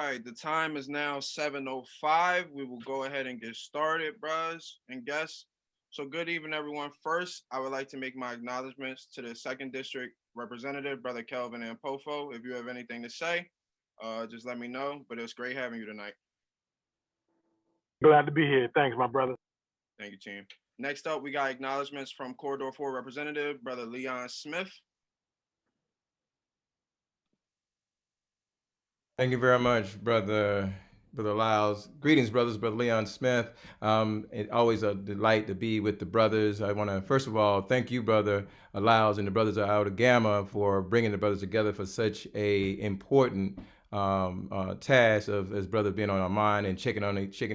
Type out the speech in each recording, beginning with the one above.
right, the time is now 7:05. We will go ahead and get started, bros and guests. So good evening, everyone. First, I would like to make my acknowledgments to the second district representative, Brother Kelvin and Pofo. If you have anything to say, just let me know. But it's great having you tonight. Glad to be here. Thanks, my brother. Thank you, team. Next up, we got acknowledgments from Corridor 4 representative, Brother Leon Smith. Thank you very much, Brother Lyles. Greetings, brothers, Brother Leon Smith. It's always a delight to be with the brothers. I want to, first of all, thank you, Brother Lyles, and the brothers of Iota Gamma for bringing the brothers together for such a important task of as brothers being on our mind and checking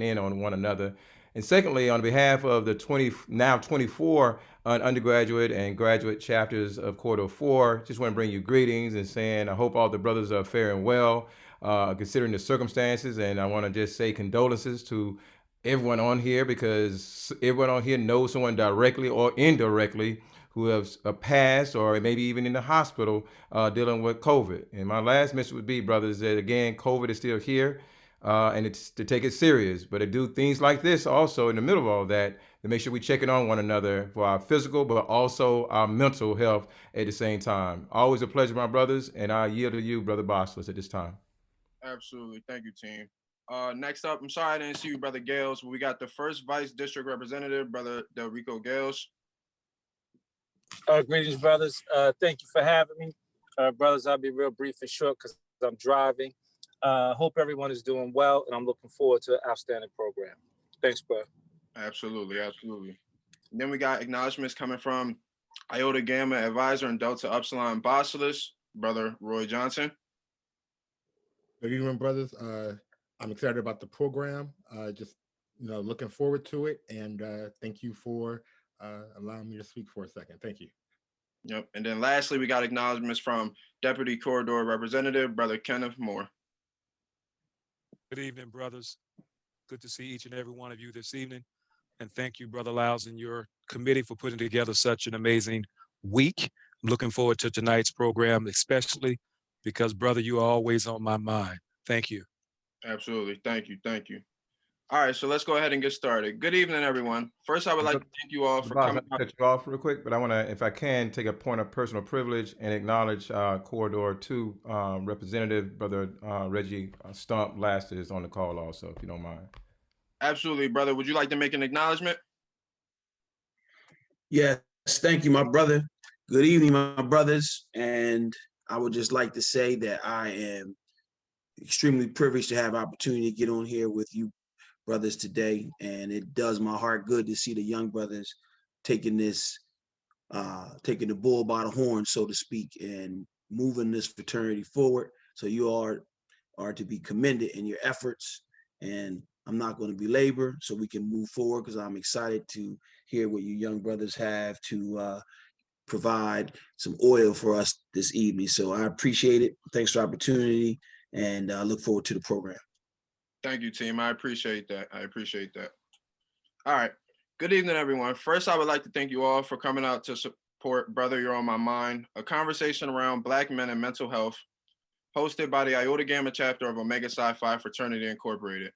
in on one another. And secondly, on behalf of the 24 undergraduate and graduate chapters of Corridor 4, just want to bring you greetings and saying I hope all the brothers are faring well, considering the circumstances. And I want to just say condolences to everyone on here, because everyone on here knows someone directly or indirectly who has passed or maybe even in the hospital dealing with COVID. And my last message would be, brothers, that again, COVID is still here. And it's to take it serious, but to do things like this also in the middle of all that, to make sure we checking on one another for our physical, but also our mental health at the same time. Always a pleasure, my brothers, and I yield to you, Brother Bosphorus, at this time. Absolutely. Thank you, team. Next up, I'm sorry I didn't see you, Brother Gales. We got the first Vice District Representative, Brother Del Rico Gales. Greetings, brothers. Thank you for having me. Brothers, I'll be real brief and short because I'm driving. Hope everyone is doing well, and I'm looking forward to an outstanding program. Thanks, bro. Absolutely. And then we got acknowledgments coming from Iota Gamma Advisor and Delta Epsilon Bacillus, Brother Roy Johnson. Good evening, brothers. I'm excited about the program. Just looking forward to it, and thank you for allowing me to speak for a second. Thank you. Yep. And then lastly, we got acknowledgments from Deputy Corridor Representative, Brother Kenneth Moore. Good evening, brothers. Good to see each and every one of you this evening. And thank you, Brother Lyles, and your committee for putting together such an amazing week. I'm looking forward to tonight's program, especially because, brother, you are always on my mind. Thank you. Absolutely. Thank you. All right, so let's go ahead and get started. Good evening, everyone. First, I would like to thank you all for coming. I'll cut you off real quick, but I want to, if I can, take a point of personal privilege and acknowledge Corridor 2 Representative Brother Reggie Stump Laster is on the call also, if you don't mind. Absolutely, brother. Would you like to make an acknowledgement? Yes, thank you, my brother. Good evening, my brothers. And I would just like to say that I am extremely privileged to have opportunity to get on here with you brothers today, and it does my heart good to see the young brothers taking the bull by the horn, so to speak, and moving this fraternity forward. So you are to be commended in your efforts, and I'm not going to belabor so we can move forward, because I'm excited to hear what you young brothers have to provide some oil for us this evening. So I appreciate it. Thanks for the opportunity, and I look forward to the program. Thank you, team. I appreciate that. All right. Good evening, everyone. First, I would like to thank you all for coming out to support Brother, You're on My Mind, a conversation around Black men and mental health, hosted by the Iota Gamma chapter of Omega Psi Phi Fraternity Incorporated.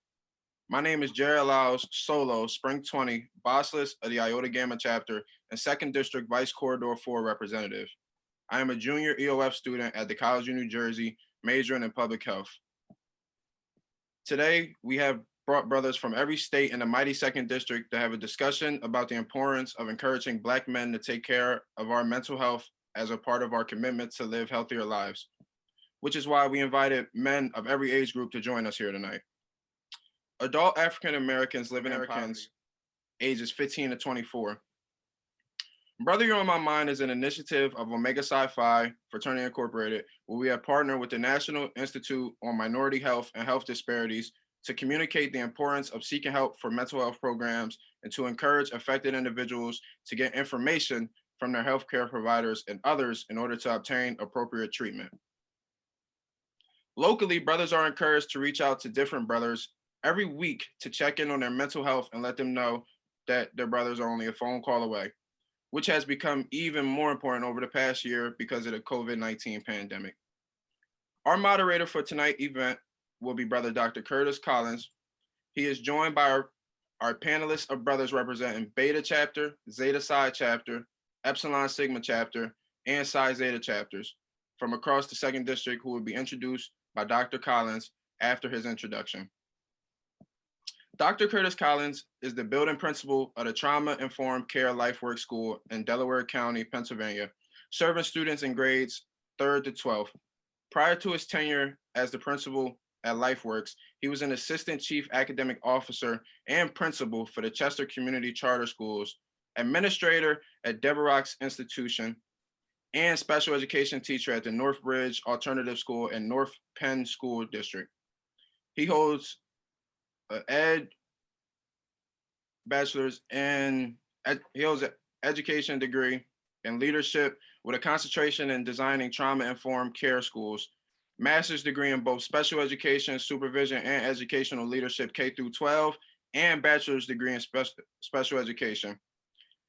My name is Jared Lyles Solo, Spring 20, Bossless of the Iota Gamma chapter and 2nd District Vice Corridor 4 representative. I am a junior EOF student at the College of New Jersey, majoring in public health. Today, we have brought brothers from every state in the mighty 2nd District to have a discussion about the importance of encouraging Black men to take care of our mental health as a part of our commitment to live healthier lives, which is why we invited men of every age group to join us here tonight. Adult African Americans living in poverty, ages 15 to 24. Brother, You're on My Mind is an initiative of Omega Psi Phi Fraternity Incorporated, where we have partnered with the National Institute on Minority Health and Health Disparities to communicate the importance of seeking help for mental health programs and to encourage affected individuals to get information from their healthcare providers and others in order to obtain appropriate treatment. Locally, brothers are encouraged to reach out to different brothers every week to check in on their mental health and let them know that their brothers are only a phone call away, which has become even more important over the past year because of the COVID-19 pandemic. Our moderator for tonight's event will be Brother Dr. Curtis Collins. He is joined by our panelists of brothers representing Beta Chapter, Zeta Psi Chapter, Epsilon Sigma Chapter, and Psi Zeta Chapters from across the 2nd District, who will be introduced by Dr. Collins after his introduction. Dr. Curtis Collins is the building principal of the Trauma Informed Care LifeWorks School in Delaware County, Pennsylvania, serving students in grades 3rd to 12th. Prior to his tenure as the principal at LifeWorks, he was an assistant chief academic officer and principal for the Chester Community Charter Schools, administrator at Deverock's Institution, and special education teacher at the Northbridge Alternative School and North Penn School District. He holds an bachelor's in he holds an education degree in leadership with a concentration in designing trauma-informed care schools, master's degree in both special education, supervision, and educational leadership K through 12, and bachelor's degree in special education.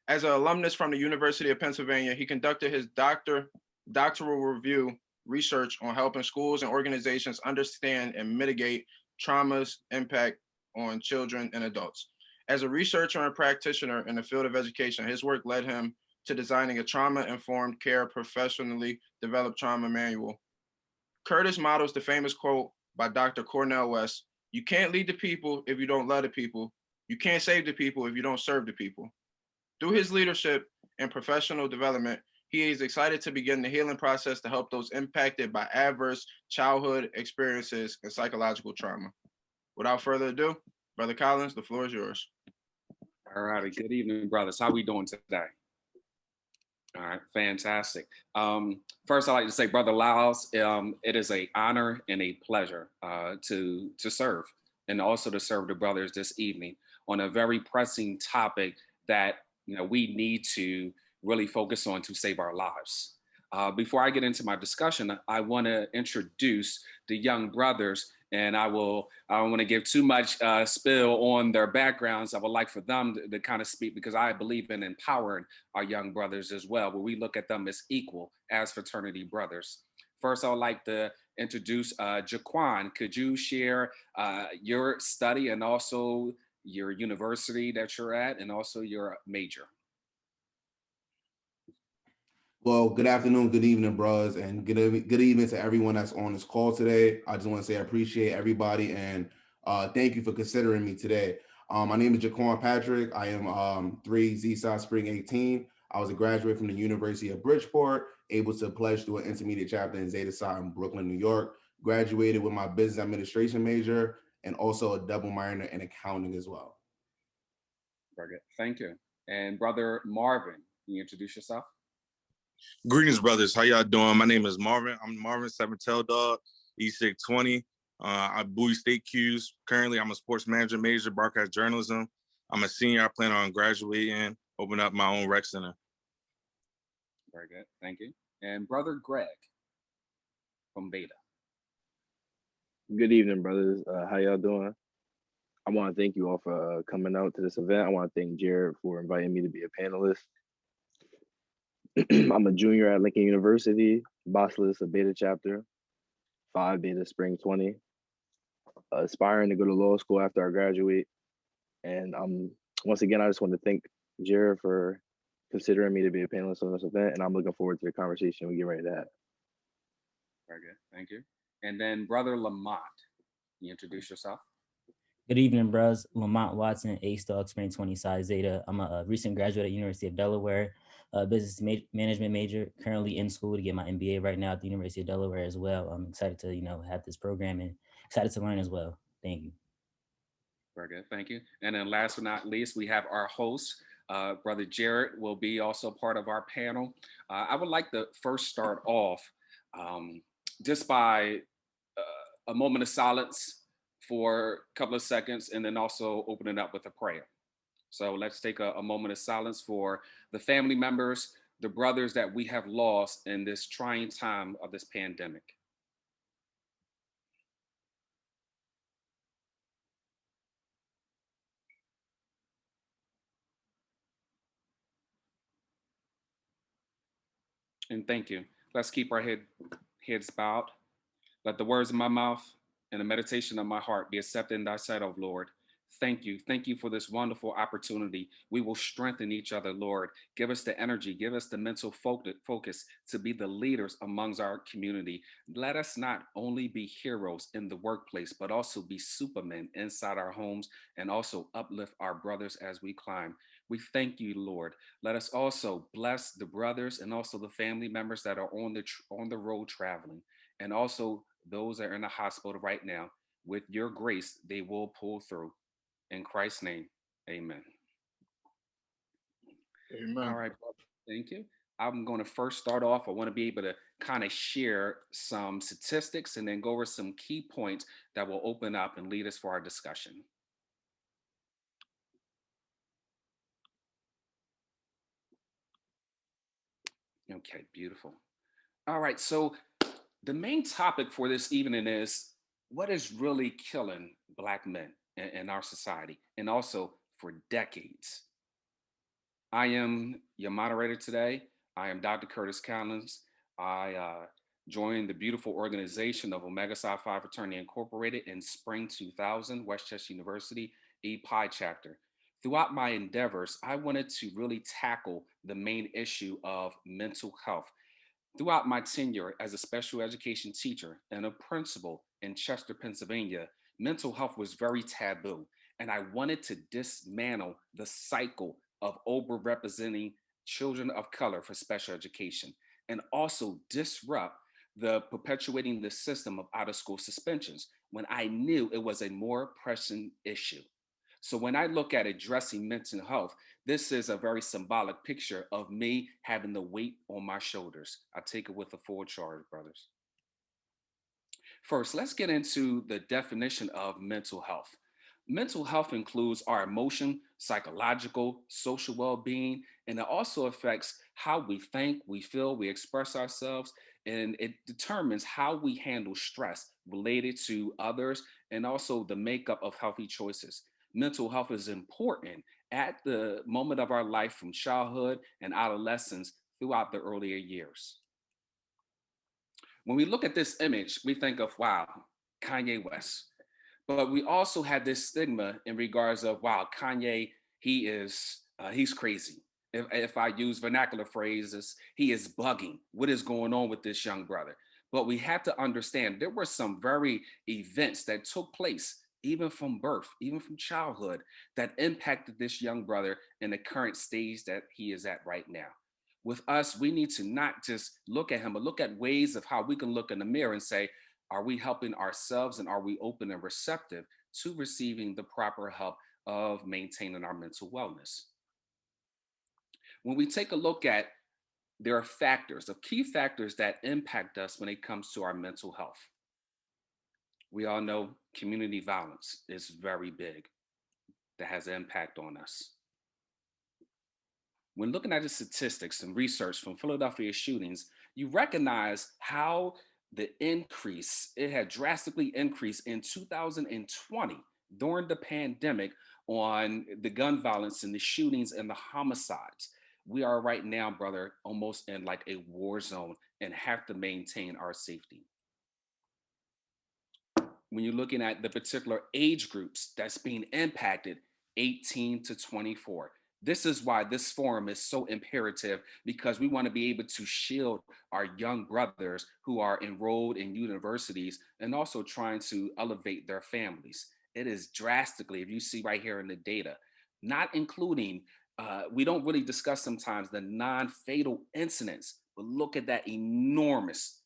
As an alumnus from the University of Pennsylvania, he conducted his doctoral review research on helping schools and organizations understand and mitigate trauma's impact on children and adults. As a researcher and practitioner in the field of education, his work led him to designing a trauma-informed care professionally developed trauma manual. Curtis models the famous quote by Dr. Cornel West, "You can't lead the people if you don't love the people. You can't save the people if you don't serve the people." Through his leadership and professional development, he is excited to begin the healing process to help those impacted by adverse childhood experiences and psychological trauma. Without further ado, Brother Collins, the floor is yours. All righty. Good evening, brothers. How we doing today? All right, fantastic. First, I'd like to say, Brother Lyles, it is an honor and a pleasure to serve and also to serve the brothers this evening on a very pressing topic that we need to really focus on to save our lives. Before I get into my discussion, I want to introduce the young brothers, and I don't want to give too much spill on their backgrounds. I would like for them to kind of speak, because I believe in empowering our young brothers as well, where we look at them as equal, as fraternity brothers. First, I would like to introduce Jaquan. Could you share your study and also your university that you're at, and also your major? Well, good afternoon, good evening, bros, and good evening to everyone that's on this call today. I just want to say I appreciate everybody, and thank you for considering me today. My name is Jaquan Patrick. I am 3 Zeta Spring 18. I was a graduate from the University of Bridgeport, able to pledge to an intermediate chapter in Zeta Psi in Brooklyn, New York. Graduated with my business administration major and also a double minor in accounting as well. Very good. Thank you. And Brother Marvin, can you introduce yourself? Greetings, brothers. How y'all doing? My name is Marvin. I'm Marvin, 7-tail dog, E620. I Bowie State Qs. Currently, I'm a sports management major, broadcast journalism. I'm a senior. I plan on graduating, open up my own rec center. Very good. Thank you. And Brother Greg from Beta. Good evening, brothers. How y'all doing? I want to thank you all for coming out to this event. I want to thank Jared for inviting me to be a panelist. I'm a junior at Lincoln University, bossless, a Beta chapter, 5 Beta Spring 20, aspiring to go to law school after I graduate. And once again, I just want to thank Jared for considering me to be a panelist on this event, and I'm looking forward to the conversation we get ready to have. Very good. Thank you. And then Brother Lamont, can you introduce yourself? Good evening, bros. Lamont Watson, A-Star Spring 20 Psi Zeta. I'm a recent graduate at University of Delaware, business management major, currently in school to get my MBA right now at the University of Delaware as well. I'm excited to, have this program and excited to learn as well. Thank you. Very good. Thank you. And then last but not least, we have our host, Brother Jared will be also part of our panel. I would like to first start off just by a moment of silence for a couple of seconds, and then also open it up with a prayer. So let's take a moment of silence for the family members, the brothers that we have lost in this trying time of this pandemic. And thank you. Let's keep our heads bowed. Let the words of my mouth and the meditation of my heart be accepted in thy sight, O Lord. Thank you. Thank you for this wonderful opportunity. We will strengthen each other, Lord. Give us the energy, give us the mental focus to be the leaders amongst our community. Let us not only be heroes in the workplace, but also be supermen inside our homes and also uplift our brothers as we climb. We thank you, Lord. Let us also bless the brothers and also the family members that are on the road traveling, and also those that are in the hospital right now. With your grace, they will pull through. In Christ's name, amen. Amen. All right, brother. Thank you. I'm going to first start off. I want to be able to kind of share some statistics and then go over some key points that will open up and lead us for our discussion. Okay, beautiful. All right, so the main topic for this evening is what is really killing Black men in our society and also for decades. I am your moderator today. I am Dr. Curtis Collins. I joined the beautiful organization of Omega Psi Phi Fraternity Incorporated in spring 2000, Westchester University, Pi chapter. Throughout my endeavors, I wanted to really tackle the main issue of mental health. Throughout my tenure as a special education teacher and a principal in Chester, Pennsylvania, mental health was very taboo. And I wanted to dismantle the cycle of overrepresenting children of color for special education and also disrupt the perpetuating the system of out of school suspensions when I knew it was a more pressing issue. So when I look at addressing mental health, this is a very symbolic picture of me having the weight on my shoulders. I take it with a full charge, brothers. First, let's get into the definition of mental health. Mental health includes our emotion, psychological, social well-being, and it also affects how we think, we feel, we express ourselves, and it determines how we handle stress related to others and also the makeup of healthy choices. Mental health is important at the moment of our life from childhood and adolescence throughout the earlier years. When we look at this image, we think of, wow, Kanye West. But we also had this stigma in regards of, wow, Kanye, he's crazy. If I use vernacular phrases, he is bugging. What is going on with this young brother? But we have to understand there were some very events that took place, even from birth, even from childhood, that impacted this young brother in the current stage that he is at right now. With us, we need to not just look at him, but look at ways of how we can look in the mirror and say, are we helping ourselves and are we open and receptive to receiving the proper help of maintaining our mental wellness? When we take a look at, there are factors, the key factors that impact us when it comes to our mental health. We all know community violence is very big, that has an impact on us. When looking at the statistics and research from Philadelphia shootings, you recognize how the increase, it had drastically increased in 2020 during the pandemic on the gun violence and the shootings and the homicides. We are right now, brother, almost in like a war zone and have to maintain our safety. When you're looking at the particular age groups that's being impacted, 18 to 24. This is why this forum is so imperative, because we want to be able to shield our young brothers who are enrolled in universities and also trying to elevate their families. It is drastically, if you see right here in the data, not including, we don't really discuss sometimes the non-fatal incidents, but look at that enormous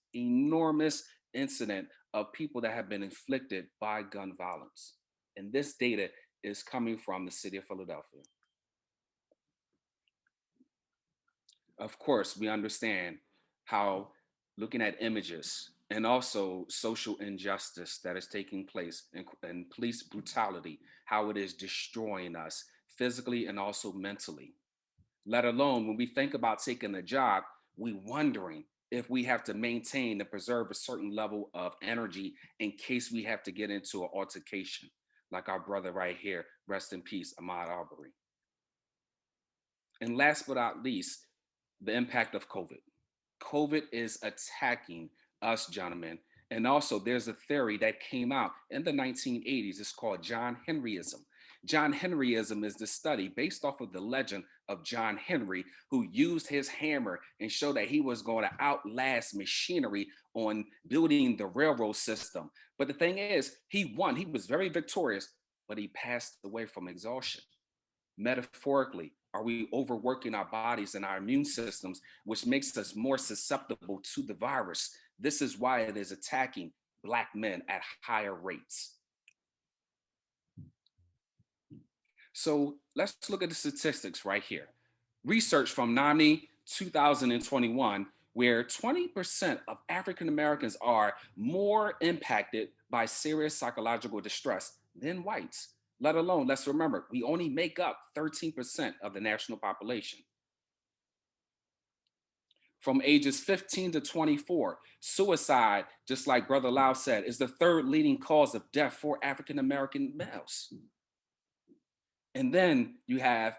incident of people that have been inflicted by gun violence. And this data is coming from the city of Philadelphia. Of course, we understand how looking at images and also social injustice that is taking place and police brutality, how it is destroying us physically and also mentally. Let alone when we think about taking a job, we wondering if we have to maintain and preserve a certain level of energy in case we have to get into an altercation, like our brother right here, rest in peace, Ahmaud Arbery. And last but not least, the impact of COVID. COVID is attacking us, gentlemen, And also, there's a theory that came out in the 1980s. It's called John Henryism. John Henryism is the study based off of the legend of John Henry, who used his hammer and showed that he was going to outlast machinery on building the railroad system. But the thing is, he won. He was very victorious, but he passed away from exhaustion. Metaphorically, are we overworking our bodies and our immune systems, which makes us more susceptible to the virus? This is why it is attacking Black men at higher rates. So let's look at the statistics right here. Research from NAMI 2021, where 20% of African Americans are more impacted by serious psychological distress than whites. Let alone, let's remember, we only make up 13% of the national population. From ages 15 to 24, suicide, just like Brother Lau said, is the third leading cause of death for African American males. And then you have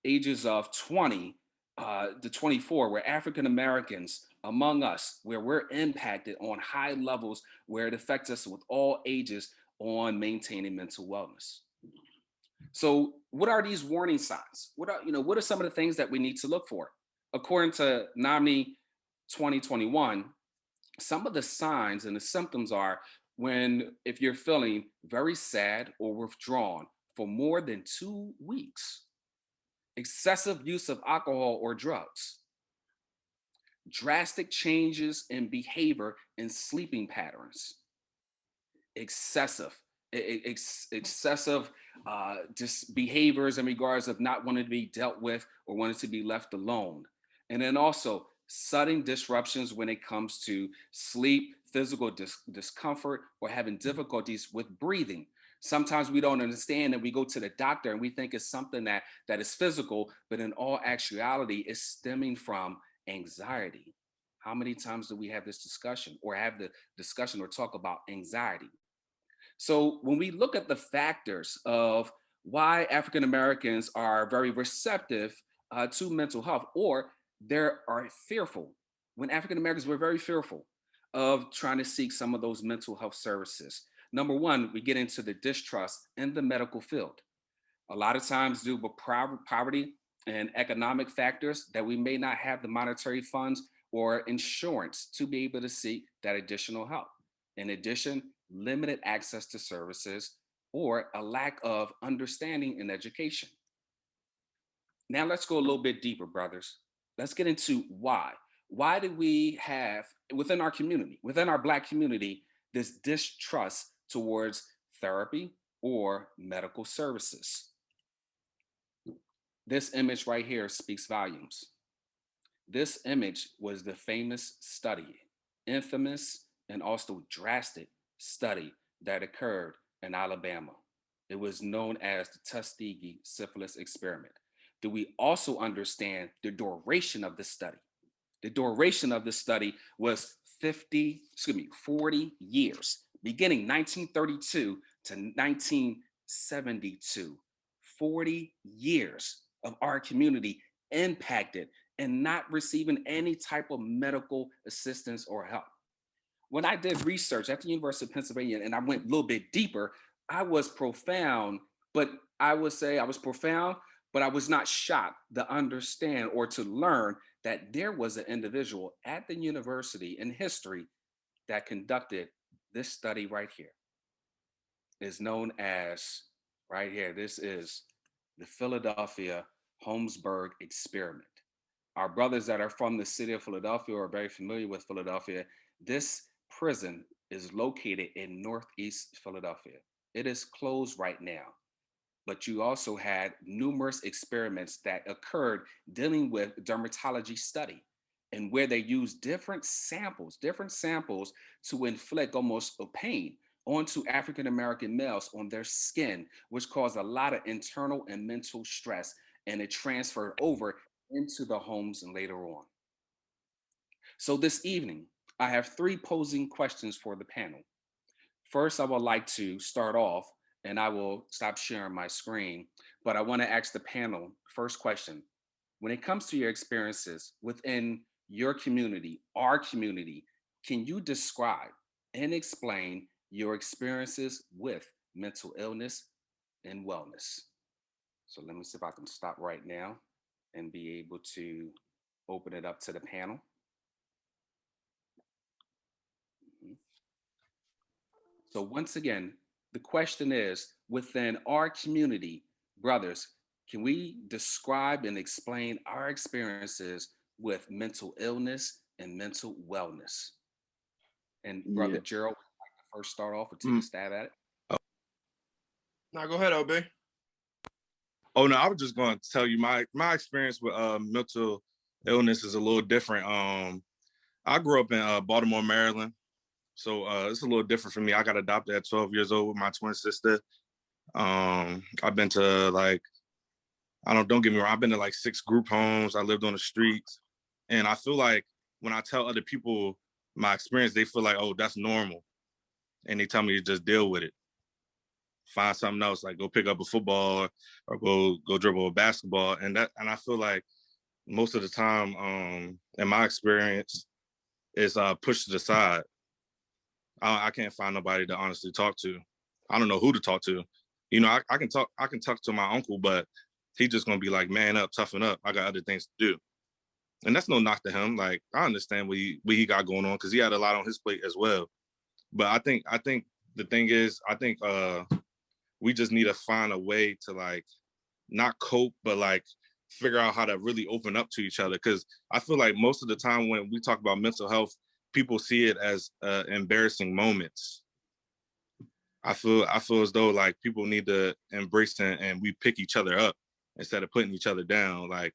ages of 20 to 24, where African Americans among us, where we're impacted on high levels, where it affects us with all ages on maintaining mental wellness. So what are these warning signs? What are some of the things that we need to look for? According to NAMI 2021, some of the signs and the symptoms are if you're feeling very sad or withdrawn for more than 2 weeks, excessive use of alcohol or drugs, drastic changes in behavior and sleeping patterns, excessive just behaviors in regards of not wanting to be dealt with or wanting to be left alone. And then also sudden disruptions when it comes to sleep, physical discomfort, or having difficulties with breathing. Sometimes we don't understand and we go to the doctor and we think it's something that is physical, but in all actuality, it's stemming from anxiety. How many times do we have this discussion or have the discussion or talk about anxiety? So when we look at the factors of why African Americans are very receptive to mental health, or they are fearful, when African Americans were very fearful of trying to seek some of those mental health services. Number one, we get into the distrust in the medical field. A lot of times due to poverty and economic factors that we may not have the monetary funds or insurance to be able to seek that additional help. In addition, limited access to services or a lack of understanding and education. Now let's go a little bit deeper, brothers. Let's get into why. Why do we have within our community, within our Black community, this distrust towards therapy or medical services? This image right here speaks volumes. This image was the famous study, infamous and also drastic study that occurred in Alabama. It was known as the Tuskegee syphilis experiment. Do we also understand the duration of the study? The duration of the study was 40 years, beginning 1932 to 1972. 40 years of our community impacted and not receiving any type of medical assistance or help. When I did research at the University of Pennsylvania and I went a little bit deeper, I was profound, but I would say I was profound, but I was not shocked to understand or to learn that there was an individual at the university in history that conducted this study right here. It's known as, right here, this is the Philadelphia Holmesburg experiment. Our brothers that are from the city of Philadelphia are very familiar with Philadelphia. This prison is located in Northeast Philadelphia. It is closed right now, but you also had numerous experiments that occurred dealing with dermatology study and where they used different samples to inflict almost a pain onto African-American males on their skin, which caused a lot of internal and mental stress, and it transferred over into the homes and later on. So this evening, I have 3 posing questions for the panel. First, I would like to start off, and I will stop sharing my screen, but I want to ask the panel, first question. When it comes to your experiences within your community, our community, can you describe and explain your experiences with mental illness and wellness. So let me see if I can stop right now and be able to open it up to the panel. So once again, the question is, within our community, brothers, can we describe and explain our experiences with mental illness and mental wellness? And Brother Gerald, would you like to first start off or take a stab at it? Now go ahead, OB. Oh no, I was just going to tell you my experience with mental illness is a little different. I grew up in Baltimore, Maryland, so it's a little different for me. I got adopted at 12 years old with my twin sister. I've been to don't get me wrong, I've been to like 6 group homes. I lived on the streets, and I feel like when I tell other people my experience, they feel like, oh, that's normal, and they tell me to just deal with it. Find something else, like go pick up a football or go dribble a basketball. And I feel like most of the time, in my experience, is pushed to the side. I can't find nobody to honestly talk to. I don't know who to talk to. You know, I can talk to my uncle, but he's just gonna be like, man up, toughen up. I got other things to do. And that's no knock to him. Like, I understand what he got going on because he had a lot on his plate as well. But I think the thing is, we just need to find a way to like not cope, but like figure out how to really open up to each other. Because I feel like most of the time when we talk about mental health, people see it as embarrassing moments. I feel as though like people need to embrace it and we pick each other up instead of putting each other down. Like,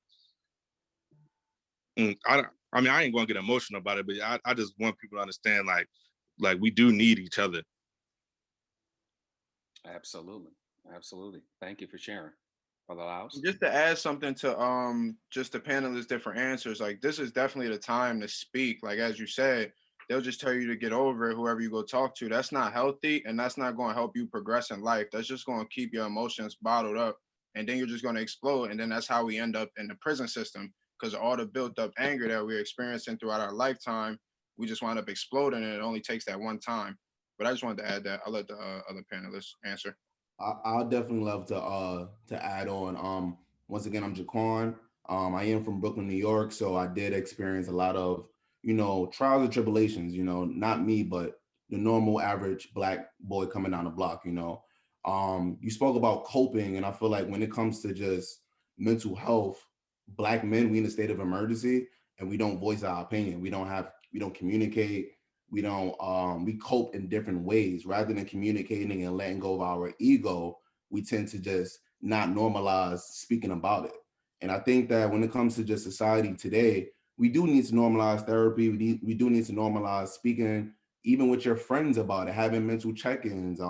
I mean, I ain't gonna get emotional about it, but I just want people to understand like we do need each other. Absolutely. Thank you for sharing, Brother Lyles. Just to add something to just the panelists' different answers, like this is definitely the time to speak. Like as you said, they'll just tell you to get over it, whoever you go talk to. That's not healthy, and that's not going to help you progress in life. That's just going to keep your emotions bottled up, and then you're just going to explode. And then that's how we end up in the prison system, because all the built up anger that we're experiencing throughout our lifetime, we just wind up exploding, and it only takes that one time. But I just wanted to add that. I'll let the other panelists answer. I'll definitely love to add on. Once again, I'm Jaquan. I am from Brooklyn, New York, so I did experience a lot of, trials and tribulations. Not me, but the normal average Black boy coming down the block. You spoke about coping, and I feel like when it comes to just mental health, Black men, we in a state of emergency, and we don't voice our opinion. We don't communicate. We cope in different ways. Rather than communicating and letting go of our ego, we tend to just not normalize speaking about it. And I think that when it comes to just society today, we do need to normalize therapy. We do need to normalize speaking even with your friends about it, having mental check-ins,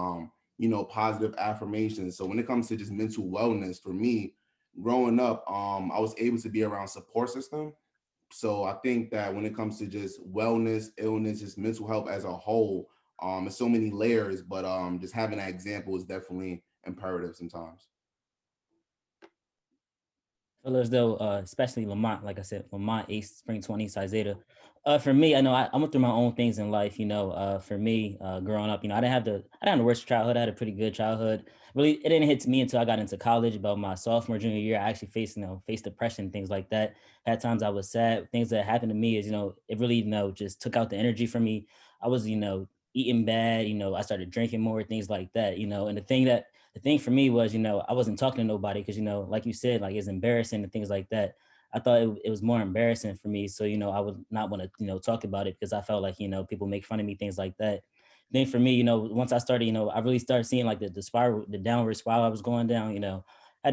positive affirmations. So when it comes to just mental wellness, for me, growing up, I was able to be around support system. So I think that when it comes to just wellness, illness, just mental health as a whole, there's so many layers, but just having that example is definitely imperative sometimes. I feel as though, especially Lamont, like I said, Lamont, Ace, Spring 20, Psi Zeta. For me, I know I went through my own things in life. For me, growing up, I didn't have the worst childhood. I had a pretty good childhood. Really, it didn't hit me until I got into college. About my sophomore, junior year, I actually faced depression, things like that. Had times I was sad. Things that happened to me is, it really, just took out the energy from me. I was, eating bad. I started drinking more, things like that. And the thing for me was, I wasn't talking to nobody because, like you said, like it's embarrassing and things like that. I thought it was more embarrassing for me. So, I would not want to, talk about it because I felt like, people make fun of me, things like that. Then for me, once I started, I really started seeing like the spiral, the downward spiral I was going down, I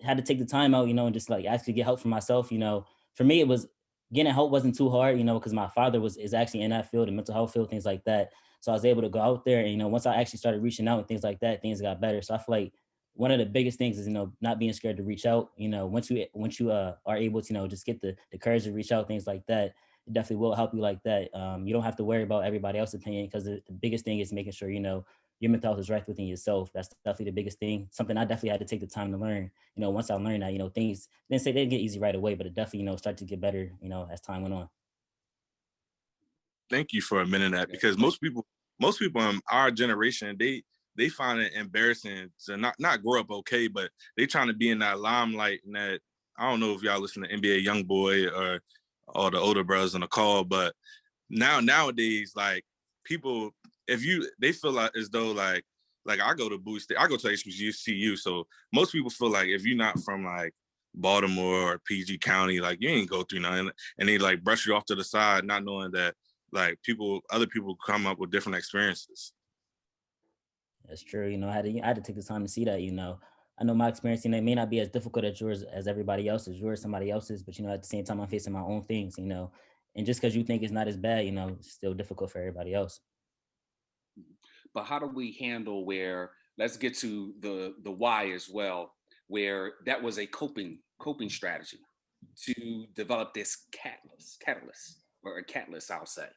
had to take the time out, and just like actually get help for myself. For me, it was getting help wasn't too hard, because my father is actually in that field, the mental health field, things like that. So I was able to go out there and, once I actually started reaching out and things like that, things got better. So I feel like one of the biggest things is, not being scared to reach out. Once you are able to, just get the courage to reach out, things like that, it definitely will help you like that. You don't have to worry about everybody else's opinion because the biggest thing is making sure, your mental health is right within yourself. That's definitely the biggest thing. Something I definitely had to take the time to learn. Once I learned that, things didn't say they didn't get easy right away, but it definitely, started to get better, as time went on. Thank you for admitting that, because most people most people in our generation, they find it embarrassing to not grow up okay, but they trying to be in that limelight. And that, I don't know if y'all listen to NBA YoungBoy or all the older brothers on the call, but nowadays, like, people, they feel like as though like I go to Bowie State, I go to HBCU, so most people feel like if you're not from like Baltimore or PG County, like you ain't go through nothing, and they like brush you off to the side, not knowing that like other people come up with different experiences. That's true. You know, I had to take the time to see that. You know, I know my experience, you know, it may not be as difficult as yours as everybody else's, yours, somebody else's, but you know, at the same time, I'm facing my own things. You know, and just because you think it's not as bad, you know, it's still difficult for everybody else. But how do we handle where, let's get to the why as well, where that was a coping strategy to develop this catalyst or a catalyst, I'll say.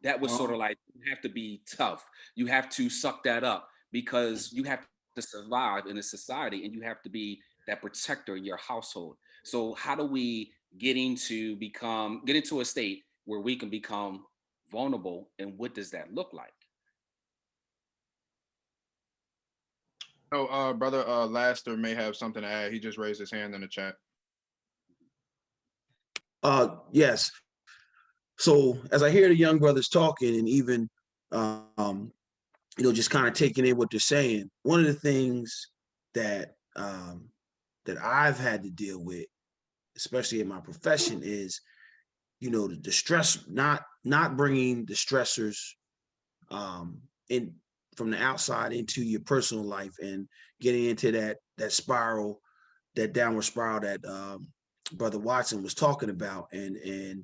That was sort of like, you have to be tough. You have to suck that up because you have to survive in a society, and you have to be that protector in your household. So how do we get into a state where we can become vulnerable, and what does that look like? Oh, brother Laster may have something to add. He just raised his hand in the chat. Yes. So as I hear the young brothers talking, and even you know, just kind of taking in what they're saying, one of the things that that I've had to deal with, especially in my profession, is, you know, the stress, not bringing the stressors in from the outside into your personal life, and getting into that spiral, that downward spiral that Brother Watson was talking about. And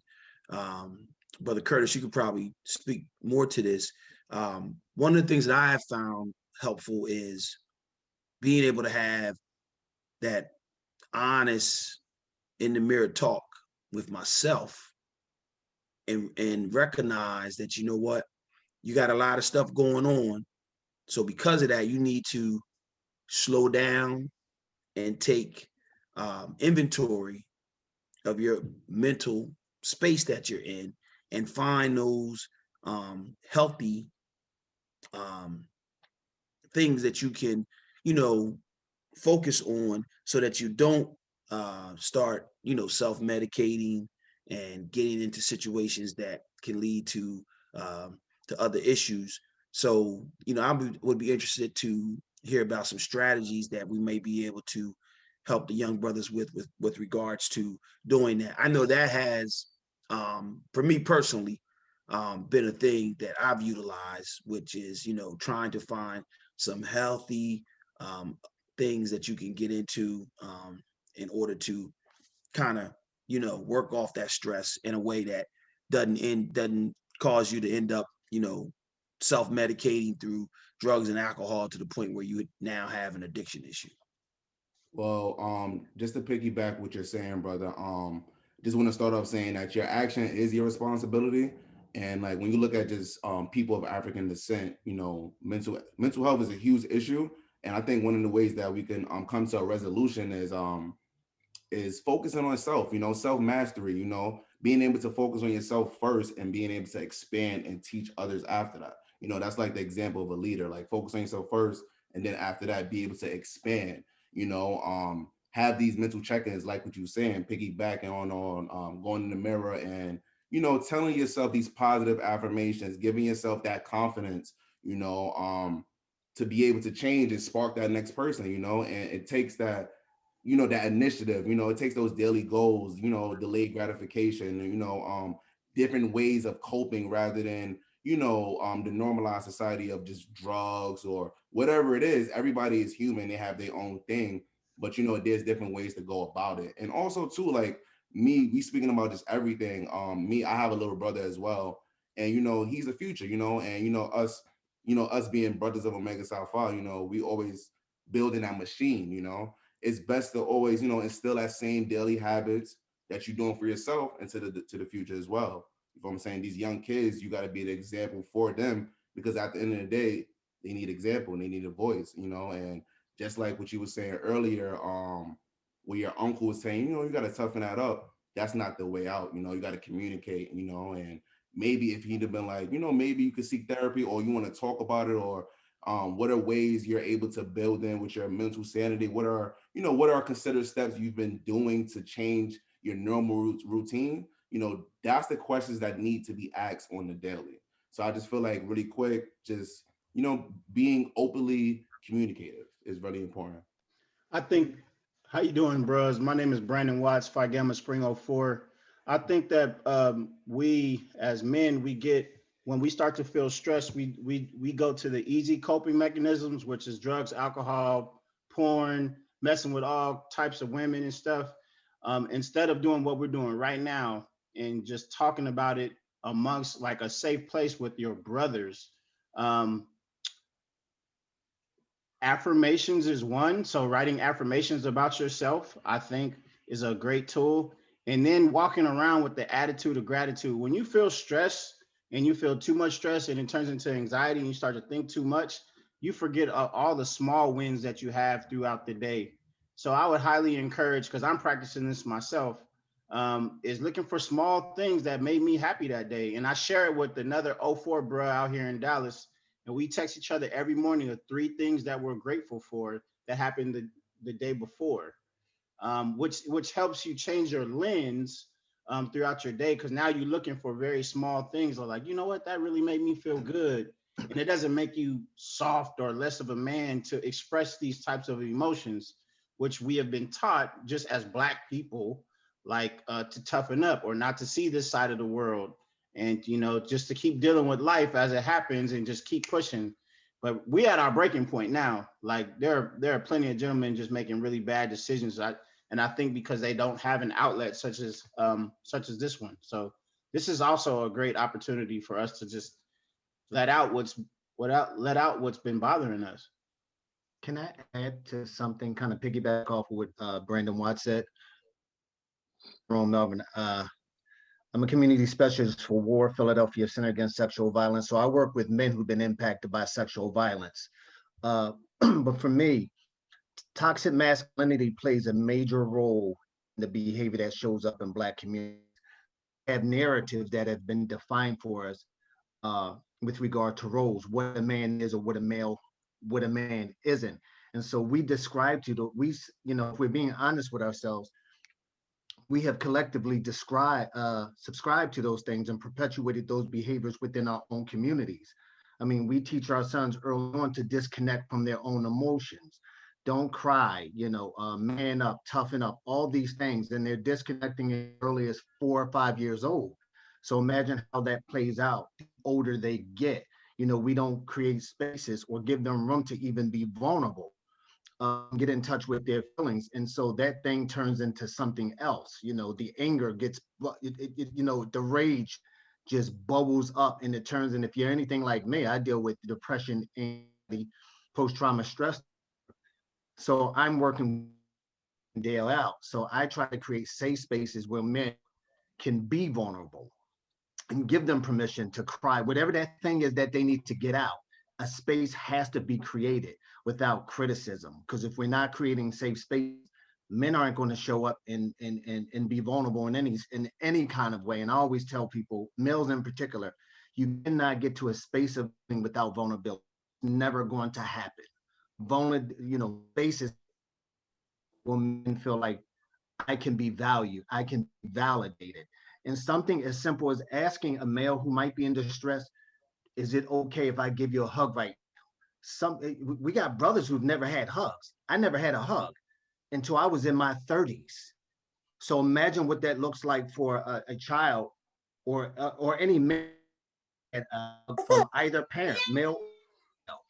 Brother Curtis, you could probably speak more to this. One of the things that I have found helpful is being able to have that honest, in the mirror talk with myself, and recognize that, you know what, you got a lot of stuff going on. So because of that, you need to slow down and take inventory of your mental space that you're in, and find those healthy things that you can, you know, focus on, so that you don't start, you know, self-medicating and getting into situations that can lead to other issues. So, you know, would be interested to hear about some strategies that we may be able to help the young brothers with regards to doing that. I know that has, for me personally, been a thing that I've utilized, which is, you know, trying to find some healthy things that you can get into in order to kind of, you know, work off that stress in a way that doesn't cause you to end up, you know, self-medicating through drugs and alcohol to the point where you now have an addiction issue. Well, just to piggyback what you're saying, brother, just want to start off saying that your action is your responsibility. And like when you look at just people of African descent, you know, mental health is a huge issue. And I think one of the ways that we can come to a resolution is focusing on self, you know, self-mastery, you know, being able to focus on yourself first and being able to expand and teach others after that. You know, that's like the example of a leader, like focus on yourself first, and then after that, be able to expand, you know, have these mental check-ins, like what you were saying, piggybacking on going in the mirror and, you know, telling yourself these positive affirmations, giving yourself that confidence, you know, to be able to change and spark that next person, you know, and it takes that, you know, that initiative, you know, it takes those daily goals, you know, delayed gratification, you know, different ways of coping rather than, you know, the normalized society of just drugs or whatever it is. Everybody is human. They have their own thing, but, you know, there's different ways to go about it. And also too, like we speaking about just everything. I have a little brother as well. And, you know, he's the future, you know, and, you know, us being brothers of Omega Psi Phi, you know, we always building that machine, you know. It's best to always, you know, instill that same daily habits that you're doing for yourself into the future as well. You know what I'm saying? These young kids, you got to be the example for them, because at the end of the day, they need example and they need a voice, you know. And just like what you were saying earlier, where your uncle was saying, you know, you got to toughen that up. That's not the way out. You know, you got to communicate, you know, and maybe if he'd have been like, maybe you could seek therapy, or you want to talk about it, or what are ways you're able to build in with your mental sanity? What are considered steps you've been doing to change your normal routine? That's the questions that need to be asked on the daily. So I just feel like really quick, just, being openly communicative is really important. I think, how you doing, bros? My name is Brandon Watts, Phi Gamma Spring 04. I think that we as men, when we start to feel stressed, we go to the easy coping mechanisms, which is drugs, alcohol, porn, messing with all types of women and stuff. Instead of doing what we're doing right now and just talking about it amongst like a safe place with your brothers. Affirmations is one. So writing affirmations about yourself, I think, is a great tool. And then walking around with the attitude of gratitude. When you feel stress and you feel too much stress and it turns into anxiety and you start to think too much, you forget all the small wins that you have throughout the day. So I would highly encourage, because I'm practicing this myself, is looking for small things that made me happy that day. And I share it with another 04 bro out here in Dallas. And we text each other every morning of 3 things that we're grateful for that happened the day before, which helps you change your lens throughout your day, because now you're looking for very small things like, you know what, that really made me feel good. And it doesn't make you soft or less of a man to express these types of emotions, which we have been taught just as Black people, like to toughen up or not to see this side of the world. And, just to keep dealing with life as it happens and just keep pushing. But we at our breaking point now. Like there are plenty of gentlemen just making really bad decisions. And I think because they don't have an outlet such as this one. So this is also a great opportunity for us to just let out what's been bothering us. Can I add to something, kind of piggyback off of what Brandon Watts said? Melvin, I'm a community specialist for WAR, Philadelphia Center Against Sexual Violence. So I work with men who've been impacted by sexual violence. But for me, toxic masculinity plays a major role in the behavior that shows up in Black communities. We have narratives that have been defined for us with regard to roles, what a man is or what a man isn't. And so we describe if we're being honest with ourselves, we have collectively subscribed to those things and perpetuated those behaviors within our own communities. I mean, we teach our sons early on to disconnect from their own emotions. Don't cry, man up, toughen up, all these things. And they're disconnecting as early as 4 or 5 years old. So imagine how that plays out the older they get. We don't create spaces or give them room to even be vulnerable. Get in touch with their feelings, and so that thing turns into something else. The anger gets, the rage just bubbles up, and it turns. And if you're anything like me, I deal with depression and post-trauma stress. So I'm working day out. So I try to create safe spaces where men can be vulnerable and give them permission to cry, whatever that thing is that they need to get out. A space has to be created without criticism, because if we're not creating safe space, men aren't going to show up and be vulnerable in any kind of way. And I always tell people, males in particular, you cannot get to a space of being without vulnerability. It's never going to happen. Spaces will men feel like I can be valued, I can be validated. And something as simple as asking a male who might be in distress, is it okay if I give you a hug right now? We got brothers who've never had hugs. I never had a hug until I was in my 30s. So imagine what that looks like for a child or any man from either parent, male or female.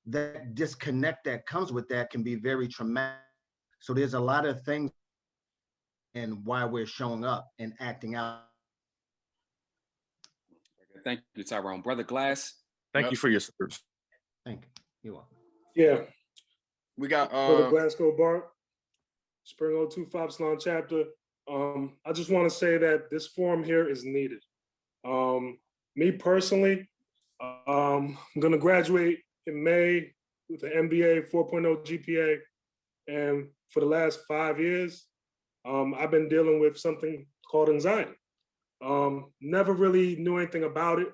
That disconnect that comes with that can be very traumatic. So there's a lot of things and why we're showing up and acting out. Thank you, Tyrone. Brother Glass. Thank you for your service. Thank you. You're welcome. Yeah. We got Brother Glasgow Bart, Spring 02 Epsilon Chapter. I just want to say that this forum here is needed. Me personally, I'm going to graduate in May with an MBA 4.0 GPA. And for the last 5 years, I've been dealing with something called anxiety. Never really knew anything about it.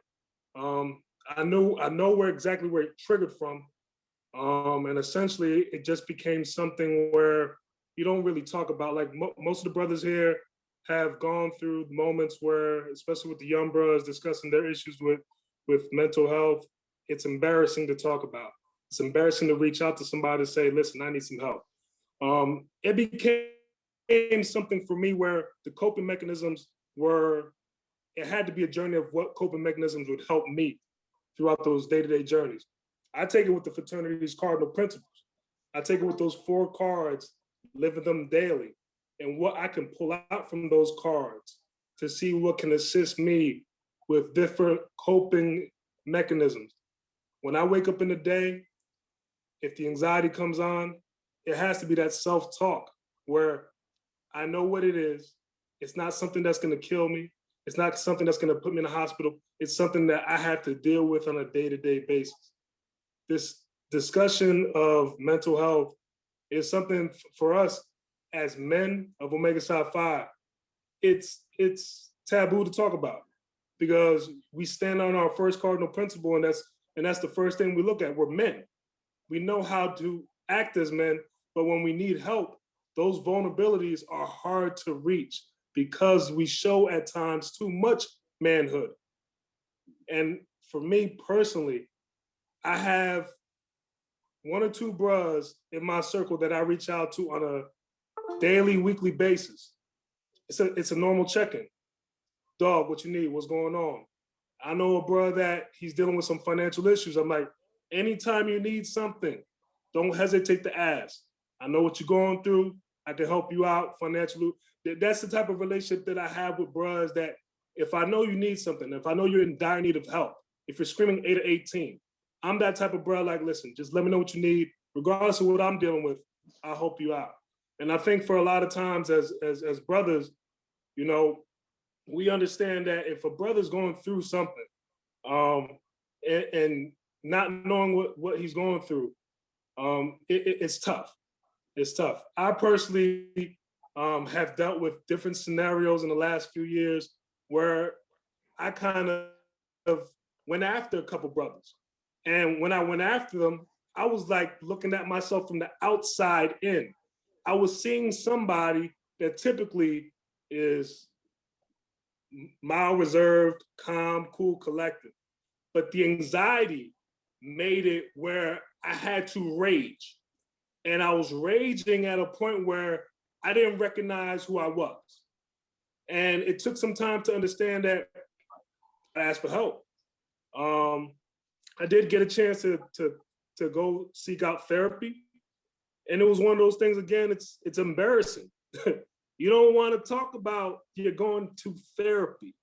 I know exactly where it triggered from. And essentially it just became something where you don't really talk about, like most of the brothers here have gone through moments where, especially with the young brothers discussing their issues with mental health, it's embarrassing to talk about. It's embarrassing to reach out to somebody to say, listen, I need some help. It became something for me where the coping mechanisms it had to be a journey of what coping mechanisms would help me throughout those day-to-day journeys. I take it with the fraternity's cardinal principles. I take it with those 4 cards, living them daily, and what I can pull out from those cards to see what can assist me with different coping mechanisms. When I wake up in the day, if the anxiety comes on, it has to be that self-talk where I know what it is. It's not something that's going to kill me. It's not something that's going to put me in the hospital. It's something that I have to deal with on a day-to-day basis. This discussion of mental health is something for us as men of Omega Psi Phi. It's taboo to talk about because we stand on our first cardinal principle, and that's the first thing we look at. We're men. We know how to act as men, but when we need help, those vulnerabilities are hard to reach because we show at times too much manhood. And for me personally, I have 1 or 2 bros in my circle that I reach out to on a daily, weekly basis. It's a normal check-in. Dog, what you need? What's going on? I know a bro that he's dealing with some financial issues. I'm like, anytime you need something, don't hesitate to ask. I know what you're going through. I can help you out financially. That's the type of relationship that I have with bros, that if I know you need something, if I know you're in dire need of help, if you're screaming 8 or 18, I'm that type of bro, like, listen, just let me know what you need. Regardless of what I'm dealing with, I'll help you out. And I think for a lot of times as brothers, you know, we understand that if a brother's going through something and not knowing what he's going through, it's tough. It's tough. I personally have dealt with different scenarios in the last few years where I kind of went after a couple brothers. And when I went after them, I was like looking at myself from the outside in. I was seeing somebody that typically is mild, reserved, calm, cool, collected. But the anxiety made it where I had to rage. And I was raging at a point where I didn't recognize who I was. And it took some time to understand that I asked for help. I did get a chance to go seek out therapy. And it was one of those things, again, it's embarrassing. You don't want to talk about you're going to therapy.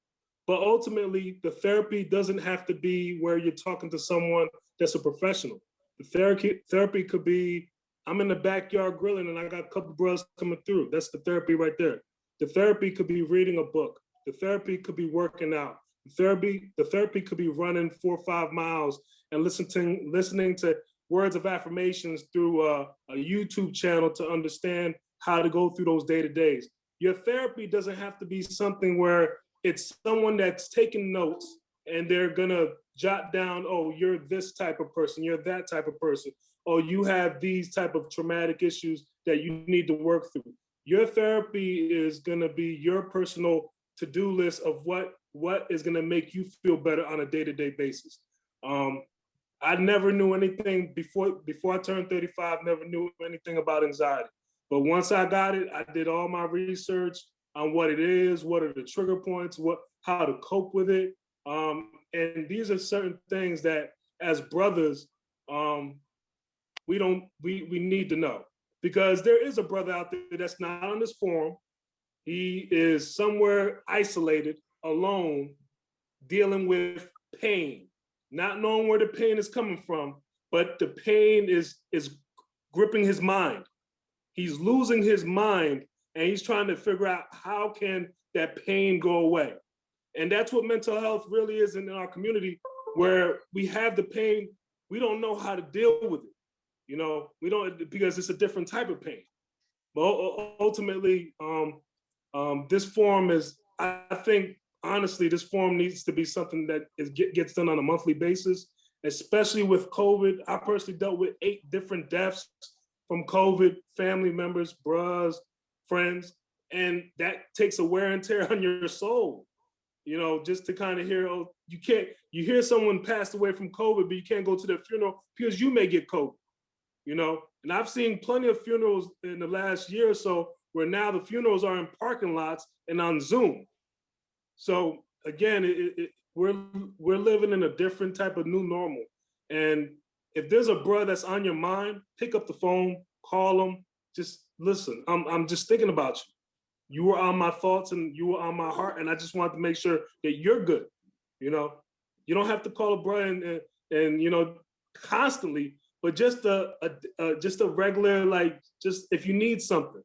But ultimately, the therapy doesn't have to be where you're talking to someone that's a professional. The therapy could be, I'm in the backyard grilling and I got a couple brothers coming through. That's the therapy right there. The therapy could be reading a book. The therapy could be working out. The therapy could be running 4 or 5 miles and listening to words of affirmations through a YouTube channel to understand how to go through those day-to-days. Your therapy doesn't have to be something where it's someone that's taking notes and they're gonna jot down, oh, you're this type of person, you're that type of person, or you have these type of traumatic issues that you need to work through. Your therapy is gonna be your personal to-do list of what is gonna make you feel better on a day-to-day basis. I never knew anything before I turned 35, never knew anything about anxiety. But once I got it, I did all my research on what it is, what are the trigger points, how to cope with it. And these are certain things that as brothers, we need to know. Because there is a brother out there that's not on this forum. He is somewhere isolated, alone, dealing with pain, not knowing where the pain is coming from, but the pain is gripping his mind. He's losing his mind and he's trying to figure out how can that pain go away. And that's what mental health really is in our community, where we have the pain, we don't know how to deal with it. You know, we don't, because it's a different type of pain. But ultimately, this forum is, I think, honestly, this forum needs to be something that gets done on a monthly basis, especially with COVID. I personally dealt with 8 different deaths from COVID, family members, bros, friends, and that takes a wear and tear on your soul. You know, just to kind of hear, oh, you hear someone passed away from COVID, but you can't go to their funeral because you may get COVID, you know? And I've seen plenty of funerals in the last year or so where now the funerals are in parking lots and on Zoom. So again, we're living in a different type of new normal. And if there's a brother that's on your mind, pick up the phone, call them, just listen. I'm just thinking about you. You were on my thoughts and you were on my heart, and I just wanted to make sure that you're good. You know, you don't have to call a brother and you know, constantly, but just a regular, like, just if you need something.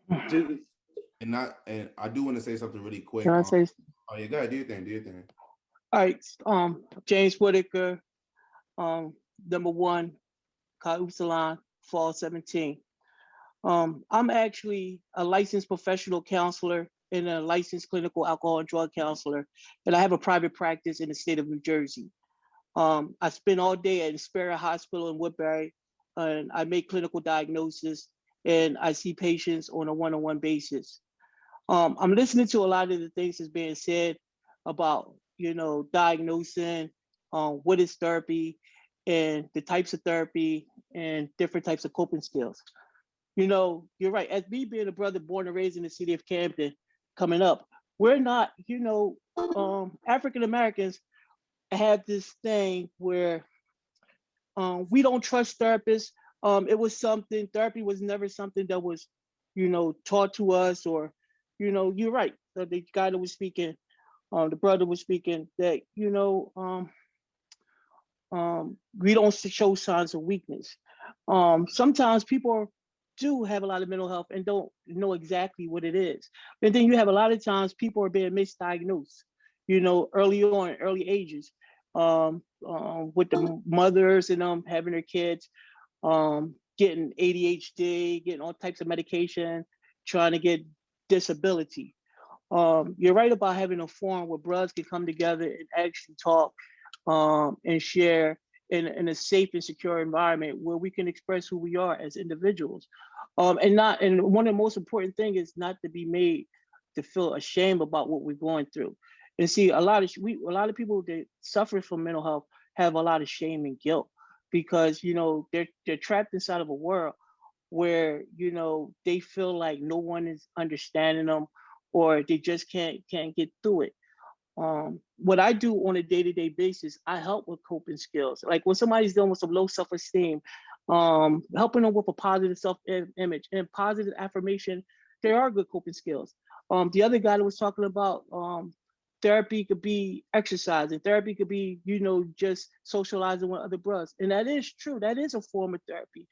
And I do want to say something really quick. Can I say? Oh yeah, go ahead, do your thing, do your thing. All right, James Whitaker, number 1, Chi Upsilon, Fall 17. I'm actually a licensed professional counselor and a licensed clinical alcohol and drug counselor, and I have a private practice in the state of New Jersey. I spend all day at Sparrow Hospital in Woodbury, and I make clinical diagnosis, and I see patients on a one-on-one basis. I'm listening to a lot of the things that's being said about, you know, diagnosing, what is therapy, and the types of therapy, and different types of coping skills. You know, you're right. As me being a brother born and raised in the city of Camden, coming up, we're not, you know, African Americans have this thing where we don't trust therapists. It was something, therapy was never something that was, you know, taught to us, or, you know, you're right. The guy that was speaking, the brother was speaking, that, you know, we don't show signs of weakness. Sometimes people do have a lot of mental health and don't know exactly what it is. And then you have a lot of times people are being misdiagnosed, you know, early on, early ages, with the mothers and having their kids, getting ADHD, getting all types of medication, trying to get disability. You're right about having a forum where brothers can come together and actually talk, and share in a safe and secure environment where we can express who we are as individuals. And one of the most important things is not to be made to feel ashamed about what we're going through. And see, a lot of people that suffer from mental health have a lot of shame and guilt, because, you know, they're trapped inside of a world where, you know, they feel like no one is understanding them, or they just can't get through it. What I do on a day-to-day basis, I help with coping skills. Like when somebody's dealing with some low self-esteem, helping them with a positive self-image and positive affirmation, there are good coping skills. The other guy that was talking about, therapy could be exercise, and therapy could be, you know, just socializing with other bros. And that is true. That is a form of therapy.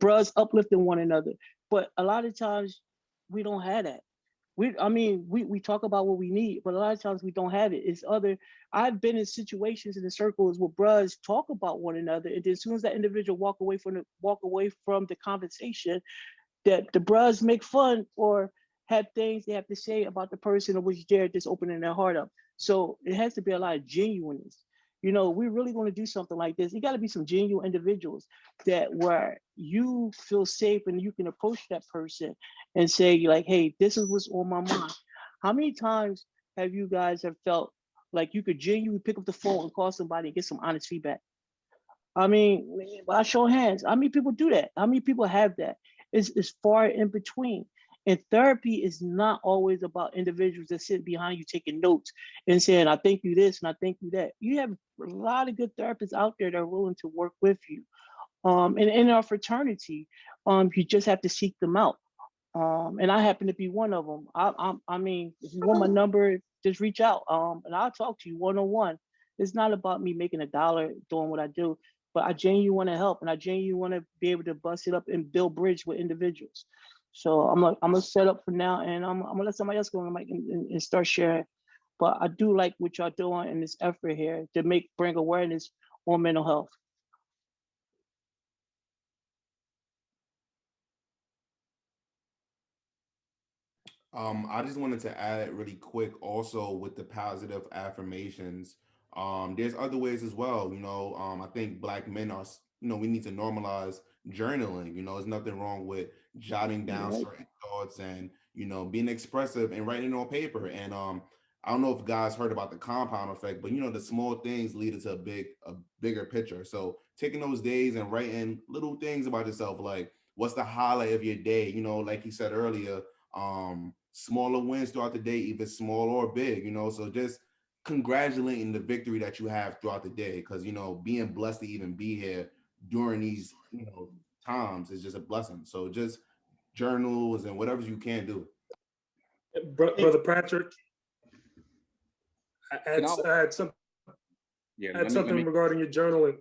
Bros uplifting one another. But a lot of times we don't have that. We talk about what we need, but a lot of times we don't have it. I've been in situations in the circles where bros talk about one another, and then as soon as that individual walk away from the conversation, that the bros make fun or have things they have to say about the person of which they're just opening their heart up. So it has to be a lot of genuineness. You know, we're really going to do something like this. You got to be some genuine individuals that where you feel safe and you can approach that person and say, like, hey, this is what's on my mind. How many times have you guys have felt like you could genuinely pick up the phone and call somebody and get some honest feedback? I mean, I show hands. How many people do that? How many people have that? It's far in between. And therapy is not always about individuals that sit behind you taking notes and saying, I think you this and I think you that. You have a lot of good therapists out there that are willing to work with you. And in our fraternity, you just have to seek them out. And I happen to be one of them. I mean, if you want my number, just reach out, and I'll talk to you one-on-one. It's not about me making $1 doing what I do, but I genuinely want to help, and I genuinely want to be able to bust it up and build bridge with individuals. So I'm gonna set up for now, and I'm gonna let somebody else go on the mic and start sharing. But I do like what y'all doing in this effort here to bring awareness on mental health. I just wanted to add really quick also with the positive affirmations. There's other ways as well. I think Black men are, we need to normalize journaling. There's nothing wrong with jotting down Right. certain thoughts and, being expressive and writing it on paper. And I don't know if guys heard about the compound effect, but the small things lead into a bigger picture. So taking those days and writing little things about yourself, like what's the highlight of your day, like you said earlier, smaller wins throughout the day, either small or big, so just congratulating the victory that you have throughout the day, because being blessed to even be here during these times is just a blessing. So just journals and whatever you can do. Brother Patrick, I Can had, I- I had some, Yeah, I had let something me regarding your journaling.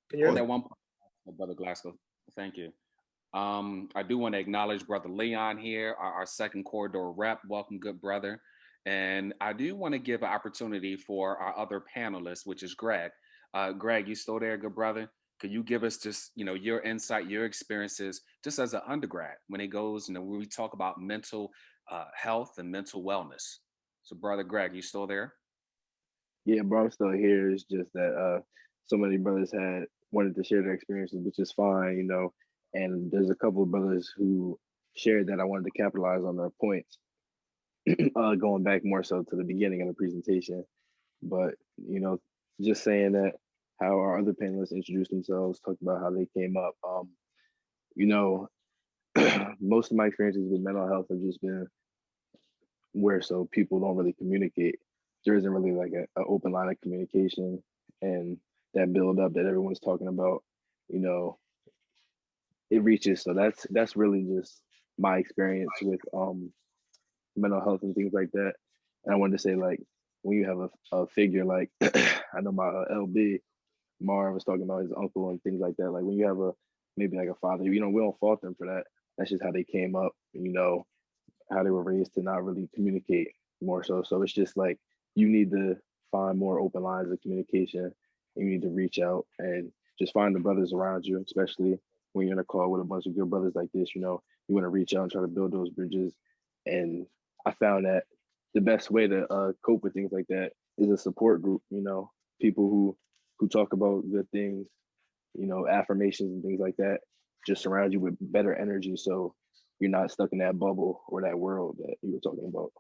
Can you hear me? that one point, Brother Glasgow. Thank you. I do want to acknowledge Brother Leon here, our second corridor rep. Welcome, good brother. And I do want to give an opportunity for our other panelists, which is Greg. Greg, you still there, good brother? Could you give us just, your insight, your experiences, just as an undergrad, when it goes, when we talk about mental health and mental wellness. So, Brother Greg, you still there? Yeah, bro, I'm still here. It's just that so many brothers had wanted to share their experiences, which is fine, And there's a couple of brothers who shared that I wanted to capitalize on their points, going back more so to the beginning of the presentation. But just saying that how our other panelists introduced themselves, talked about how they came up. Most of my experiences with mental health have just been where so people don't really communicate. There isn't really like an open line of communication, and that build up that everyone's talking about, it reaches. So that's really just my experience with mental health and things like that. And I wanted to say, like, when you have a figure like I know my LB Mar was talking about his uncle and things like that. Like when you have maybe like a father, we don't fault them for that. That's just how they came up, how they were raised to not really communicate more so. So it's just like you need to find more open lines of communication. You need to reach out and just find the brothers around you, especially when you're in a call with a bunch of good brothers like this. You want to reach out and try to build those bridges. And I found that the best way to cope with things like that is a support group. People who talk about good things, affirmations and things like that, just surround you with better energy. So you're not stuck in that bubble or that world that you were talking about.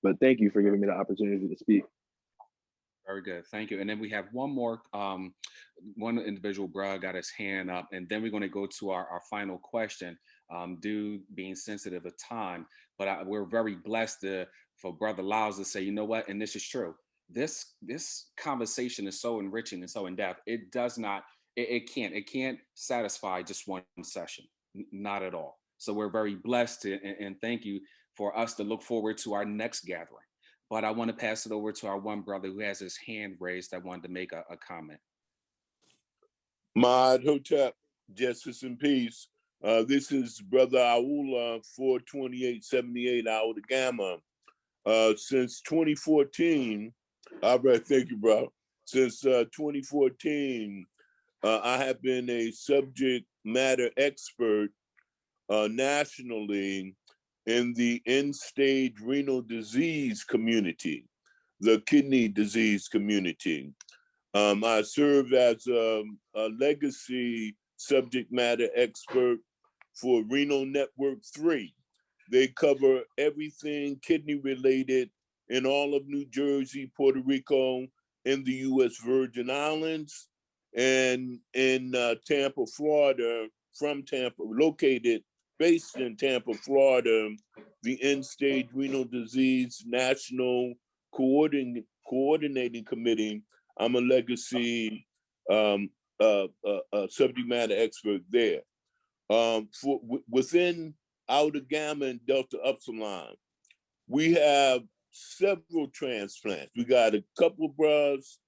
But thank you for giving me the opportunity to speak. Very good. Thank you. And then we have one more, one individual, bro, got his hand up. And then we're going to go to our final question, due being sensitive of time. But we're very blessed for Brother Lyles to say, you know what? And this is true. This conversation is so enriching and so in depth. It does not, it can't satisfy just one session. Not at all. So we're very blessed and thank you for us to look forward to our next gathering. But I want to pass it over to our one brother who has his hand raised. I wanted to make a comment. Mod Hotep, Justice and Peace. This is Brother Aula, 42878 Iota Gamma. Since 2014, thank you, bro. Since 2014, I have been a subject matter expert nationally in the end-stage renal disease community, the kidney disease community. I serve as a legacy subject matter expert for Renal Network 3. They cover everything kidney related in all of New Jersey, Puerto Rico, and the U.S. Virgin Islands, and in Tampa, Florida, from Tampa, based in Tampa, Florida, the End-Stage Renal Disease National Coordinating Committee. I'm a legacy subject matter expert there. Within Iota Gamma and Delta Epsilon, we have several transplants. We got a couple of brothers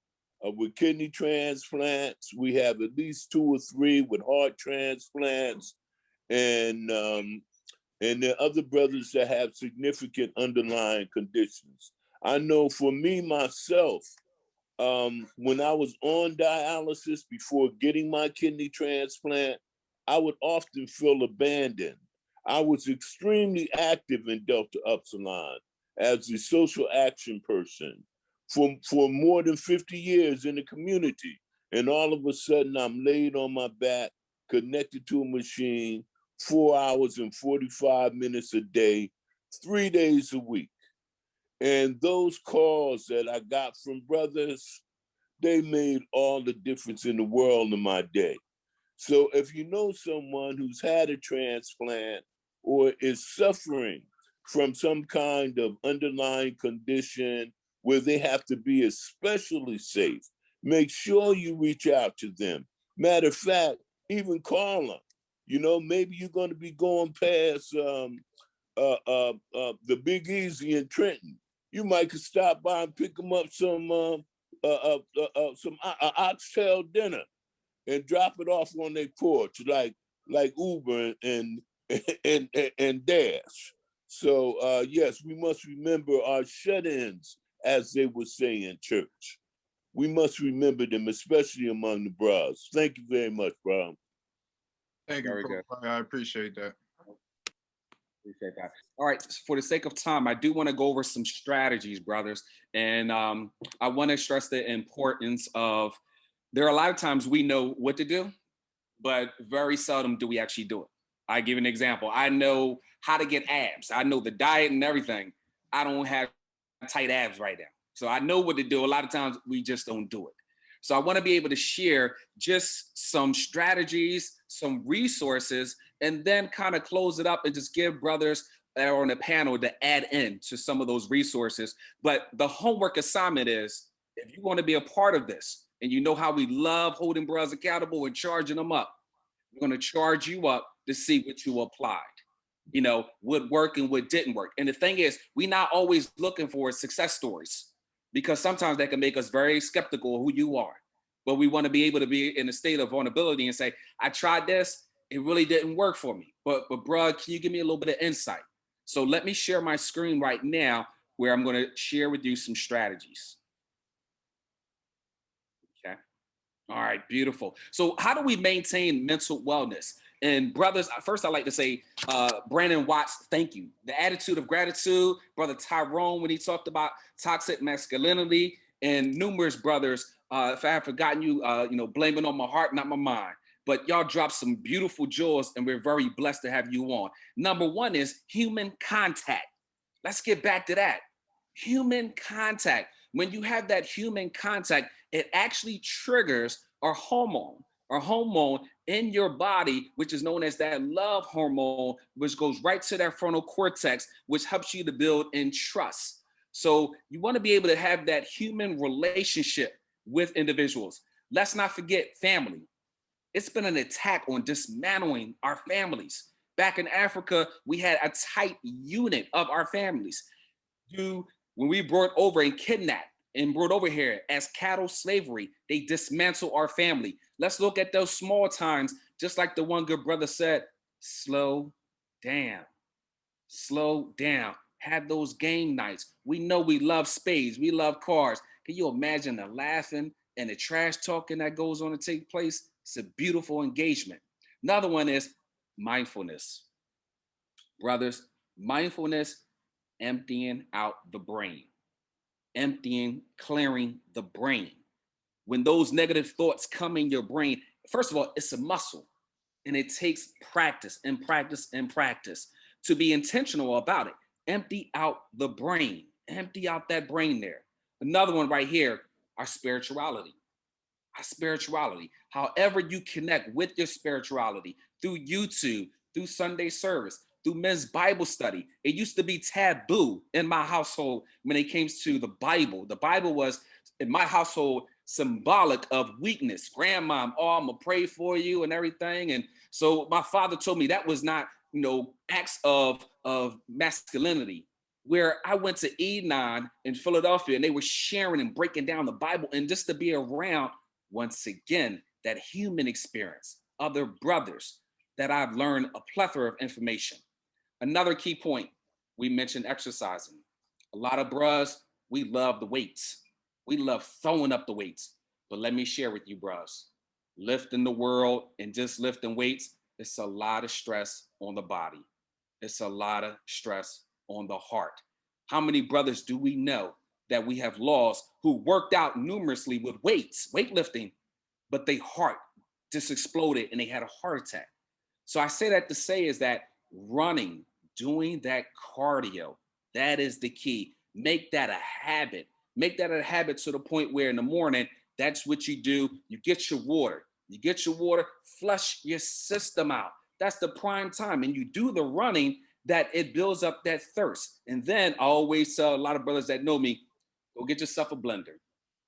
with kidney transplants. We have at least 2 or 3 with heart transplants, and there are other brothers that have significant underlying conditions. I know for me, myself, when I was on dialysis before getting my kidney transplant, I would often feel abandoned. I was extremely active in Delta Upsilon as a social action person for more than 50 years in the community. And all of a sudden I'm laid on my back, connected to a machine, 4 hours and 45 minutes a day, 3 days a week. And those calls that I got from brothers, they made all the difference in the world in my day. So if you know someone who's had a transplant or is suffering from some kind of underlying condition where they have to be especially safe, make sure you reach out to them. Matter of fact, even call them. You know, maybe you're going to be going past the Big Easy in Trenton. You might could stop by and pick them up some oxtail dinner and drop it off on their porch, like Uber and Dash. So yes, we must remember our shut-ins, as they would say in church. We must remember them, especially among the bros. Thank you very much, bro. Thank you, Very good. I appreciate that. Appreciate that. All right, for the sake of time, I do want to go over some strategies, brothers. And I want to stress the importance of, there are a lot of times we know what to do, but very seldom do we actually do it. I give an example. I know how to get abs. I know the diet and everything. I don't have tight abs right now. So I know what to do. A lot of times we just don't do it. So I want to be able to share just some strategies, some resources, and then kind of close it up and just give brothers that are on the panel to add in to some of those resources. But the homework assignment is, if you want to be a part of this, and you know how we love holding brothers accountable and charging them up, we're going to charge you up to see what you applied, you know, what worked and what didn't work. And the thing is, we're not always looking for success stories, because sometimes that can make us very skeptical of who you are. But we want to be able to be in a state of vulnerability and say, I tried this, it really didn't work for me. But bro, can you give me a little bit of insight? So let me share my screen right now, where I'm going to share with you some strategies. Okay. All right, beautiful. So how do we maintain mental wellness? And brothers, first I'd like to say, Brandon Watts, thank you. The attitude of gratitude, Brother Tyrone, when he talked about toxic masculinity, and numerous brothers, if I have forgotten you, you know, blaming on my heart, not my mind. But y'all dropped some beautiful jewels, and we're very blessed to have you on. Number one is human contact. Let's get back to that. Human contact. When you have that human contact, it actually triggers a hormone in your body, which is known as that love hormone, which goes right to that frontal cortex, which helps you to build in trust. So you want to be able to have that human relationship with individuals. Let's not forget family. It's been an attack on dismantling our families. Back in Africa, we had a tight unit of our families. When we brought over and kidnapped and brought over here as cattle slavery, they dismantle our family. Let's look at those small times, just like the one good brother said, slow down, slow down. Have those game nights. We know we love spades, we love cars. Can you imagine the laughing and the trash talking that goes on to take place? It's a beautiful engagement. Another one is mindfulness. Brothers, mindfulness, emptying out the brain. Clearing the brain. When those negative thoughts come in your brain, first of all, it's a muscle, and it takes practice and practice and practice to be intentional about it. Empty out the brain. Empty out that brain there. Another one right here, our spirituality. Our spirituality. However you connect with your spirituality, through YouTube, through Sunday service, through men's Bible study. It used to be taboo in my household when it came to the Bible. The Bible was, in my household, symbolic of weakness. Grandma, oh, I'm gonna pray for you and everything. And so my father told me that was not, you know, acts of masculinity. Where I went to Enon in Philadelphia, and they were sharing and breaking down the Bible, and just to be around, once again, that human experience, other brothers, that I've learned a plethora of information. Another key point, we mentioned exercising. A lot of bros, we love the weights. We love throwing up the weights. But let me share with you, bros, lifting the world and just lifting weights, it's a lot of stress on the body. It's a lot of stress on the heart. How many brothers do we know that we have lost who worked out numerously with weightlifting, but their heart just exploded and they had a heart attack? So I say that to say is that running, doing that cardio, that is the key. Make that a habit. Make that a habit to the point where in the morning, that's what you do. You get your water. You get your water, flush your system out. That's the prime time. And you do the running that it builds up that thirst. And then I always tell a lot of brothers that know me, go get yourself a blender.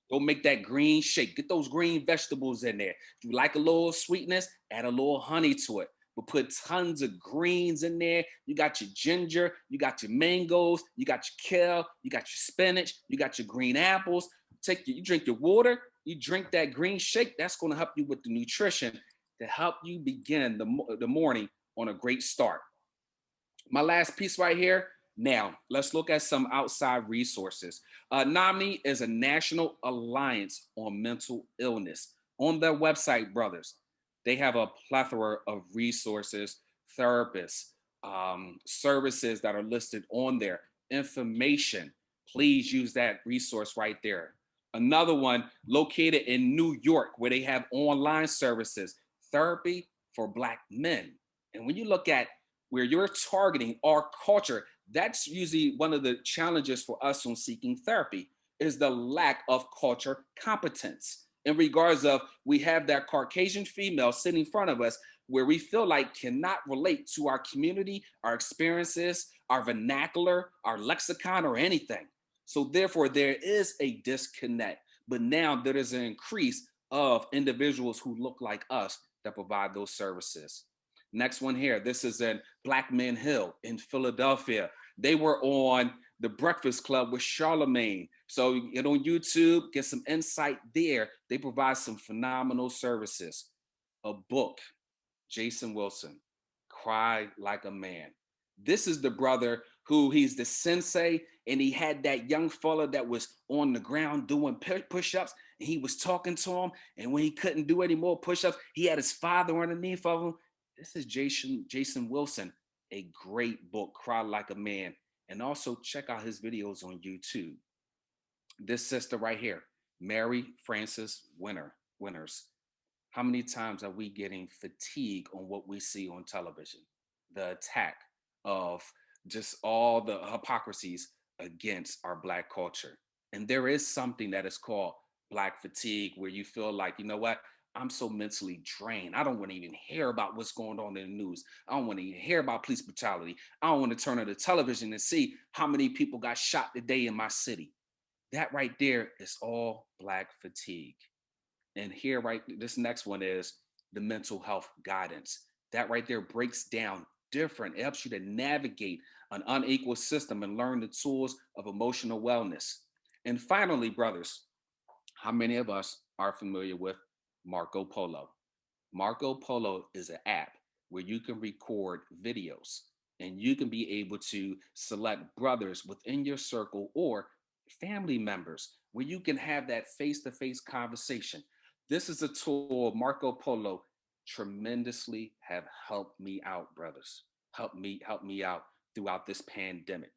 Go make that green shake. Get those green vegetables in there. If you like a little sweetness, add a little honey to it. But put tons of greens in there. You got your ginger, you got your mangoes, you got your kale, you got your spinach, you got your green apples. You drink your water, you drink that green shake. That's going to help you with the nutrition to help you begin the morning on a great start. My last piece right here. Now, let's look at some outside resources. NAMI is a national alliance on mental illness. On their website, brothers, they have a plethora of resources, therapists, services that are listed on there, information. Please use that resource right there. Another one located in New York, where they have online services, therapy for Black men. And when you look at where you're targeting our culture, that's usually one of the challenges for us on seeking therapy, is the lack of culture competence. In regards of, we have that Caucasian female sitting in front of us where we feel like cannot relate to our community, our experiences, our vernacular, our lexicon, or anything. So therefore, there is a disconnect. But now there is an increase of individuals who look like us that provide those services. Next one here, this is in Black Men Hill in Philadelphia. They were on The Breakfast Club with Charlemagne. So get on YouTube, get some insight there. They provide some phenomenal services. A book, Jason Wilson, Cry Like a Man. This is the brother who he's the sensei, and he had that young fella that was on the ground doing push-ups, and he was talking to him, and when he couldn't do any more push-ups, he had his father underneath of him. This is Jason Wilson, a great book, Cry Like a Man. And also check out his videos on YouTube. This sister right here, Mary Frances Winters. How many times are we getting fatigue on what we see on television? The attack of just all the hypocrisies against our Black culture. And there is something that is called Black fatigue, where you feel like, you know what? I'm so mentally drained. I don't want to even hear about what's going on in the news. I don't want to even hear about police brutality. I don't want to turn on the television and see how many people got shot today in my city. That right there is all Black fatigue. And here, right, this next one is the mental health guidance. That right there breaks down different. It helps you to navigate an unequal system and learn the tools of emotional wellness. And finally, brothers, how many of us are familiar with Marco Polo? Marco Polo is an app where you can record videos and you can be able to select brothers within your circle or family members where you can have that face-to-face conversation. This is a tool, Marco Polo, tremendously have helped me out, brothers. Help me out throughout this pandemic.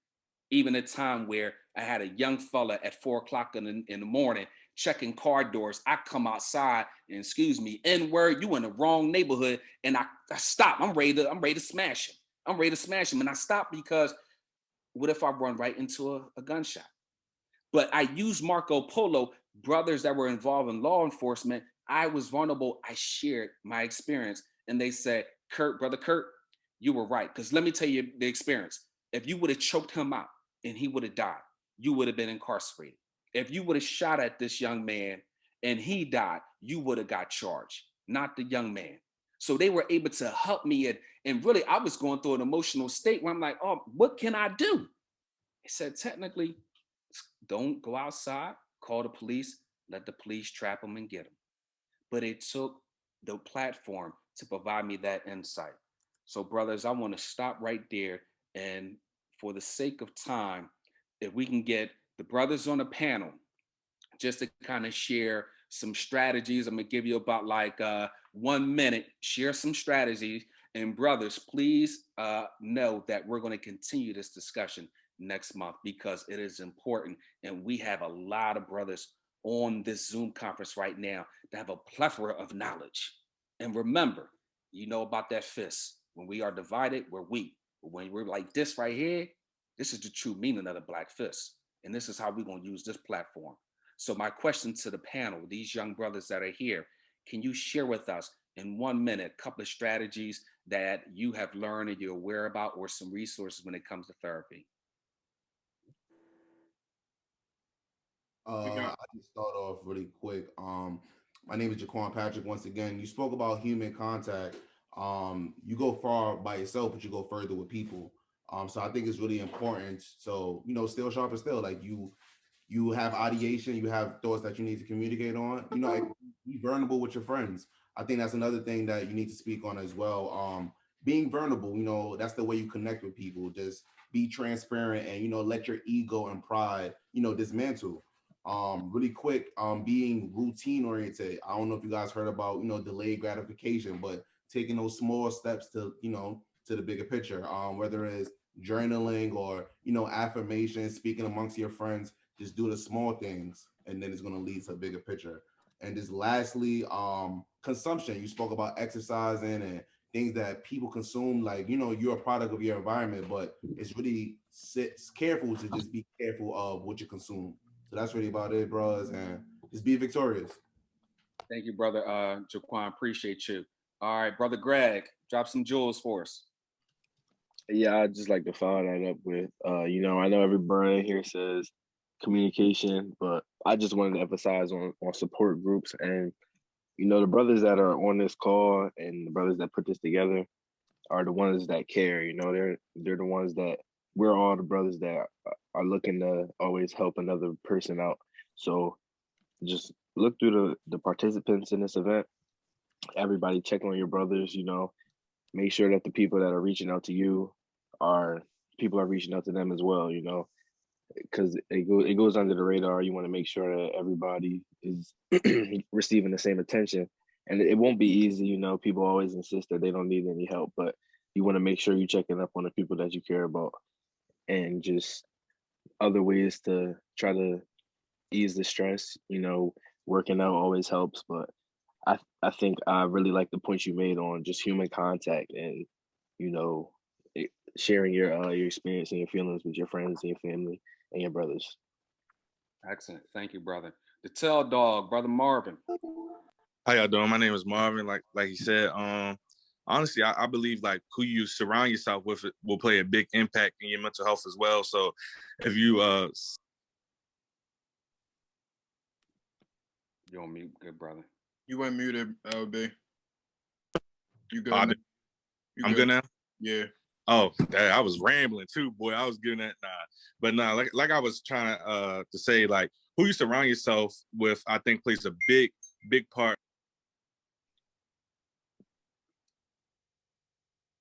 Even a time where I had a young fella at 4 o'clock in the morning checking car doors. I come outside and, excuse me, N-word, you in the wrong neighborhood, and I stop. I'm ready to smash him. I'm ready to smash him. And I stop because what if I run right into a gunshot? But I used Marco Polo, brothers that were involved in law enforcement. I was vulnerable. I shared my experience. And they said, Brother Kurt, you were right. Because let me tell you the experience. If you would have choked him out and he would have died, you would have been incarcerated. If you would have shot at this young man and he died, you would have got charged, not the young man. So they were able to help me. And really, I was going through an emotional state where I'm like, oh, what can I do? He said, technically, don't go outside, call the police, let the police trap them and get them. But it took the platform to provide me that insight. So brothers, I want to stop right there. And for the sake of time, if we can get the brothers on the panel, just to kind of share some strategies. I'm gonna give you about like 1 minute, share some strategies. And brothers, please know that we're going to continue this discussion next month because it is important. And we have a lot of brothers on this Zoom conference right now that have a plethora of knowledge. And remember, you know about that fist. When we are divided, we're weak. But when we're like this right here, this is the true meaning of the black fist. And this is how we're going to use this platform. So my question to the panel, these young brothers that are here, can you share with us in 1 minute a couple of strategies that you have learned and you're aware about, or some resources when it comes to therapy? I can start off really quick. My name is Jaquan Patrick. Once again, you spoke about human contact. You go far by yourself, but you go further with people. So I think it's really important. So, you know, still sharp as still, like you have ideation, you have thoughts that you need to communicate on, you know, be vulnerable with your friends. I think that's another thing that you need to speak on as well. Being vulnerable, you know, that's the way you connect with people. Just be transparent and, you know, let your ego and pride, you know, dismantle. Really quick, being routine oriented. I don't know if you guys heard about, you know, delayed gratification, but taking those small steps to, you know, to the bigger picture, whether it's journaling or, you know, affirmations, speaking amongst your friends, just do the small things and then it's going to lead to a bigger picture. And just lastly, consumption. You spoke about exercising and things that people consume, like, you know, you're a product of your environment, but it's really careful to just be careful of what you consume. So that's really about it, bros, and just be victorious. Thank you, brother Jaquan. Appreciate you. All right, brother Greg, drop some jewels for us. Yeah, I'd just like to follow that up with, you know, I know every brother here says communication, but I just wanted to emphasize on support groups. And, you know, the brothers that are on this call and the brothers that put this together are the ones that care. You know, they're the ones that we're all the brothers that are looking to always help another person out. So just look through the participants in this event. Everybody check on your brothers, you know, make sure that the people that are reaching out to you people are reaching out to them as well, you know, because it goes under the radar. You want to make sure that everybody is receiving the same attention. And it won't be easy, you know, people always insist that they don't need any help, but you want to make sure you're checking up on the people that you care about, and just other ways to try to ease the stress. You know, working out always helps, but I think I really like the point you made on just human contact and, you know, sharing your experience and your feelings with your friends and your family and your brothers. Excellent. Thank you, brother. The Tell Dog, brother Marvin. How y'all doing? My name is Marvin. Like he said, honestly, I believe like who you surround yourself with will play a big impact in your mental health as well. So if you you're on mute, good brother. You went muted, LB. You good? I'm good now? Yeah. Oh, I was rambling too, boy. I was giving that but like I was trying to say, like who you surround yourself with, I think plays a big part.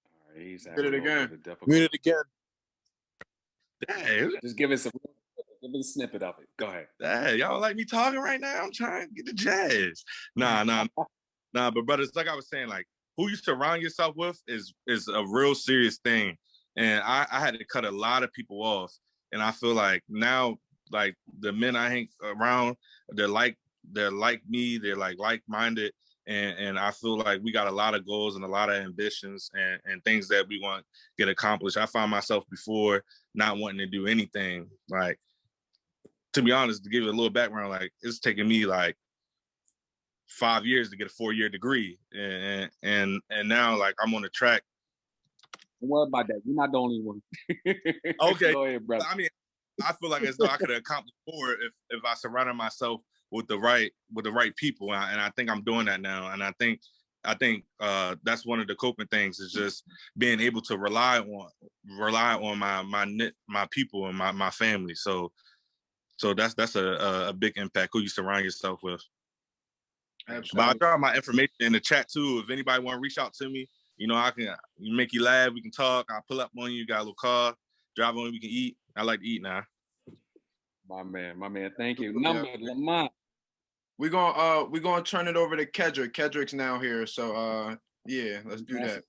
All right, he's Did it again. Read it again. Dang. Just give us a snippet of it. Go ahead. Dang, y'all like me talking right now? I'm trying to get the jazz. Nah, but brothers, like I was saying, like who you surround yourself with is a real serious thing. And I had to cut a lot of people off. And I feel like now, like the men I hang around, they're like me, they're like-minded. And I feel like we got a lot of goals and a lot of ambitions and things that we want to get accomplished. I found myself before not wanting to do anything. Like, to be honest, to give you a little background, like it's taken me like 5 years to get a 4-year degree. And now like I'm on the track. Don't worry about that. You're not the only one. Okay. Go ahead, brother. I mean, I feel like as though I could have accomplished more if I surrounded myself with the right people, and I think I'm doing that now. And I think that's one of the coping things is just being able to rely on my people and my family. So that's a big impact who you surround yourself with. Absolutely. But I'll drop my information in the chat too. If anybody want to reach out to me, you know, I can make you laugh. We can talk. I'll pull up on you. Got a little car, drive on. We can eat. I like to eat now. My man. Thank you. Number Lamont. We're gonna turn it over to Kedrick. Kedrick's now here, so yeah, let's do that.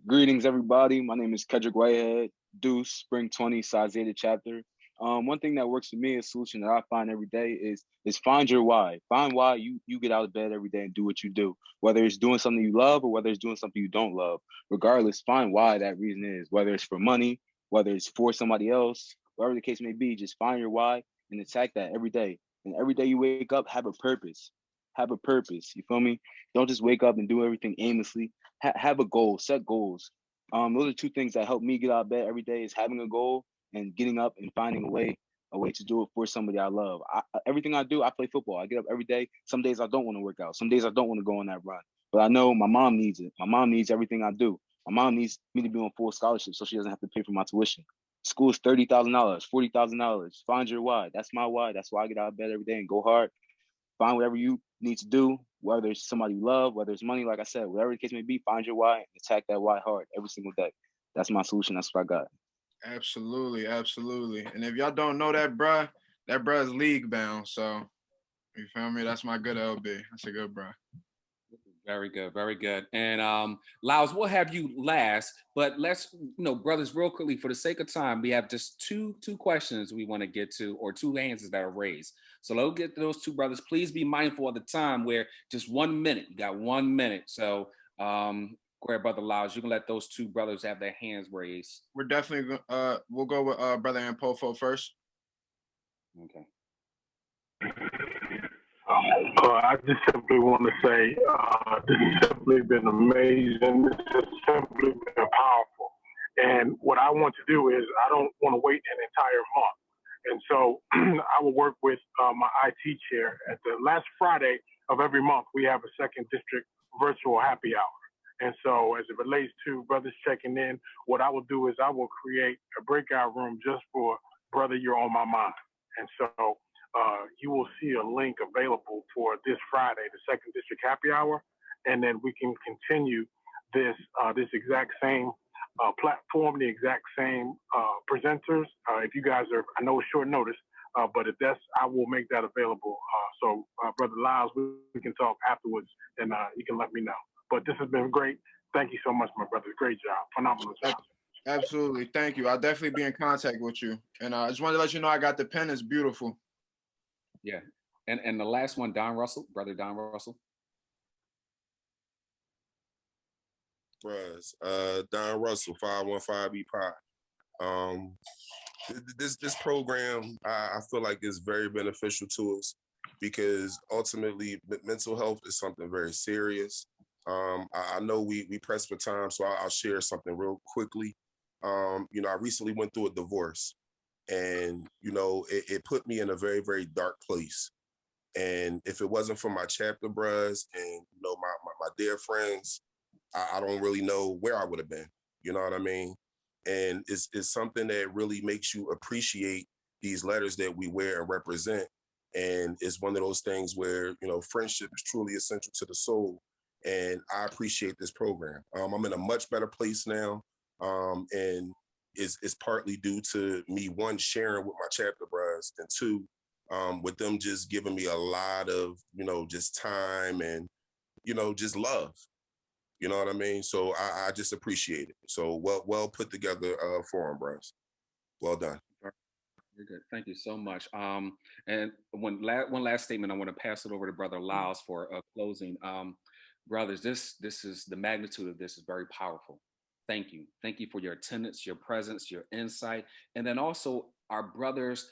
Greetings, everybody. My name is Kedrick Whitehead, Deuce, Spring 20, Psi Zeta Chapter. One thing that works for me, a solution that I find every day is find your why. Find why you get out of bed every day and do what you do, whether it's doing something you love or whether it's doing something you don't love. Regardless, find why that reason is, whether it's for money, whether it's for somebody else, whatever the case may be, just find your why and attack that every day. And every day you wake up, have a purpose. Have a purpose. You feel me? Don't just wake up and do everything aimlessly. Have a goal, set goals. Those are two things that help me get out of bed every day, is having a goal and getting up and finding a way to do it for somebody I love. Everything I do, I play football. I get up every day. Some days I don't want to work out. Some days I don't want to go on that run. But I know my mom needs it. My mom needs everything I do. My mom needs me to be on full scholarship so she doesn't have to pay for my tuition. School is $30,000, $40,000. Find your why. That's my why. That's why I get out of bed every day and go hard. Find whatever you need to do, whether it's somebody you love, whether it's money, like I said, whatever the case may be, find your why and attack that why hard every single day. That's my solution. That's what I got. Absolutely, absolutely. And if y'all don't know that bruh is league bound. So you feel me? That's my good LB. That's a good bruh. Very good, very good. And Lyles, we'll have you last, but let's, brothers, real quickly, for the sake of time, we have just two questions we want to get to, or two hands that are raised. So let's get to those two brothers. Please be mindful of the time, where just 1 minute. You got 1 minute. So go ahead, Brother Lyles. You can let those two brothers have their hands raised. We're definitely we'll go with Brother Ampofo first. Okay. I just simply want to say this has simply been amazing. This has simply been powerful. And what I want to do is I don't want to wait an entire month. And so I will work with my IT chair. At the last Friday of every month, we have a second district virtual happy hour. And so as it relates to brothers checking in, what I will do is I will create a breakout room just for Brother, You're on My Mind. And so you will see a link available for this Friday, the second district happy hour. And then we can continue this exact same platform, the exact same presenters. If you guys are, I know it's short notice, but if that's, I will make that available. So Brother Lyles, we can talk afterwards and you can let me know. But this has been great. Thank you so much, my brother. Great job. Phenomenal job. Absolutely. Thank you. I'll definitely be in contact with you. And I just wanted to let you know I got the pen. It's beautiful. Yeah. And the last one, Don Russell, Brother Don Russell. Bros, Don Russell, 515 Pi. This program, I feel like is very beneficial to us because ultimately mental health is something very serious. I know we press for time, so I'll share something real quickly. I recently went through a divorce, and it put me in a very, very dark place. And if it wasn't for my chapter bros and my dear friends, I don't really know where I would have been. You know what I mean? And it's something that really makes you appreciate these letters that we wear and represent. And it's one of those things where friendship is truly essential to the soul. And I appreciate this program. I'm in a much better place now, and it's partly due to me, one, sharing with my chapter bros, and two, with them just giving me a lot of just time and just love. You know what I mean? So I just appreciate it. So well put together forum, bros. Well done. Very good. Thank you so much. And one last statement, I want to pass it over to Brother Lyles for a closing. Brothers, this is the magnitude of this is very powerful. Thank you. Thank you for your attendance, your presence, your insight, and then also our brothers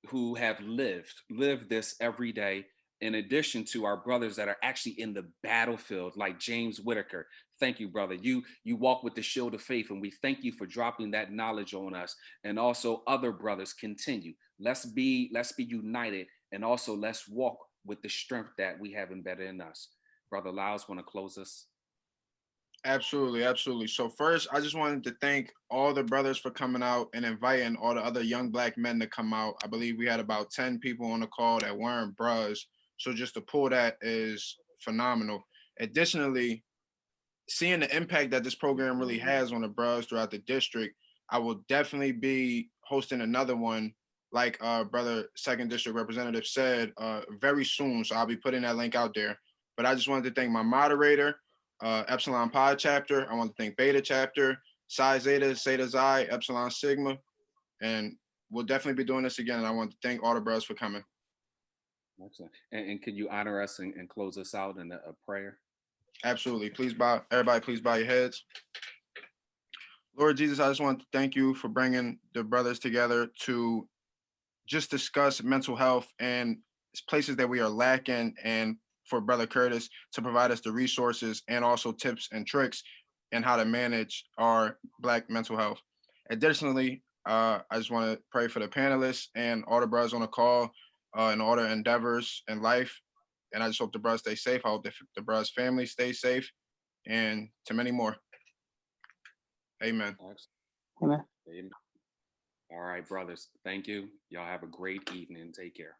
who have lived this every day, in addition to our brothers that are actually in the battlefield, like James Whitaker. Thank you, brother. You walk with the shield of faith, and we thank you for dropping that knowledge on us. And also other brothers, continue. Let's be united, and also let's walk with the strength that we have embedded in us. Brother Lyles, want to close us? Absolutely, absolutely. So first, I just wanted to thank all the brothers for coming out and inviting all the other young Black men to come out. I believe we had about 10 people on the call that weren't bros. So just to pull that is phenomenal. Additionally, seeing the impact that this program really has on the bros throughout the district, I will definitely be hosting another one, like Brother Second District Representative said, very soon. So I'll be putting that link out there. But I just wanted to thank my moderator, Epsilon Pi chapter. I want to thank Beta chapter, Psi Zeta, Zeta Psi, Epsilon Sigma, and we'll definitely be doing this again. And I want to thank all the brothers for coming. Excellent. And could you honor us and close us out in a prayer? Absolutely. Please bow, everybody, please bow your heads. Lord Jesus, I just want to thank you for bringing the brothers together to just discuss mental health and places that we are lacking, and for Brother Curtis to provide us the resources and also tips and tricks in how to manage our Black mental health. Additionally, I just want to pray for the panelists and all the brothers on the call and all their endeavors in life. And I just hope the brothers stay safe. I hope the brothers' family stay safe, and to many more. Amen. Amen. Amen. All right, brothers. Thank you. Y'all have a great evening. Take care.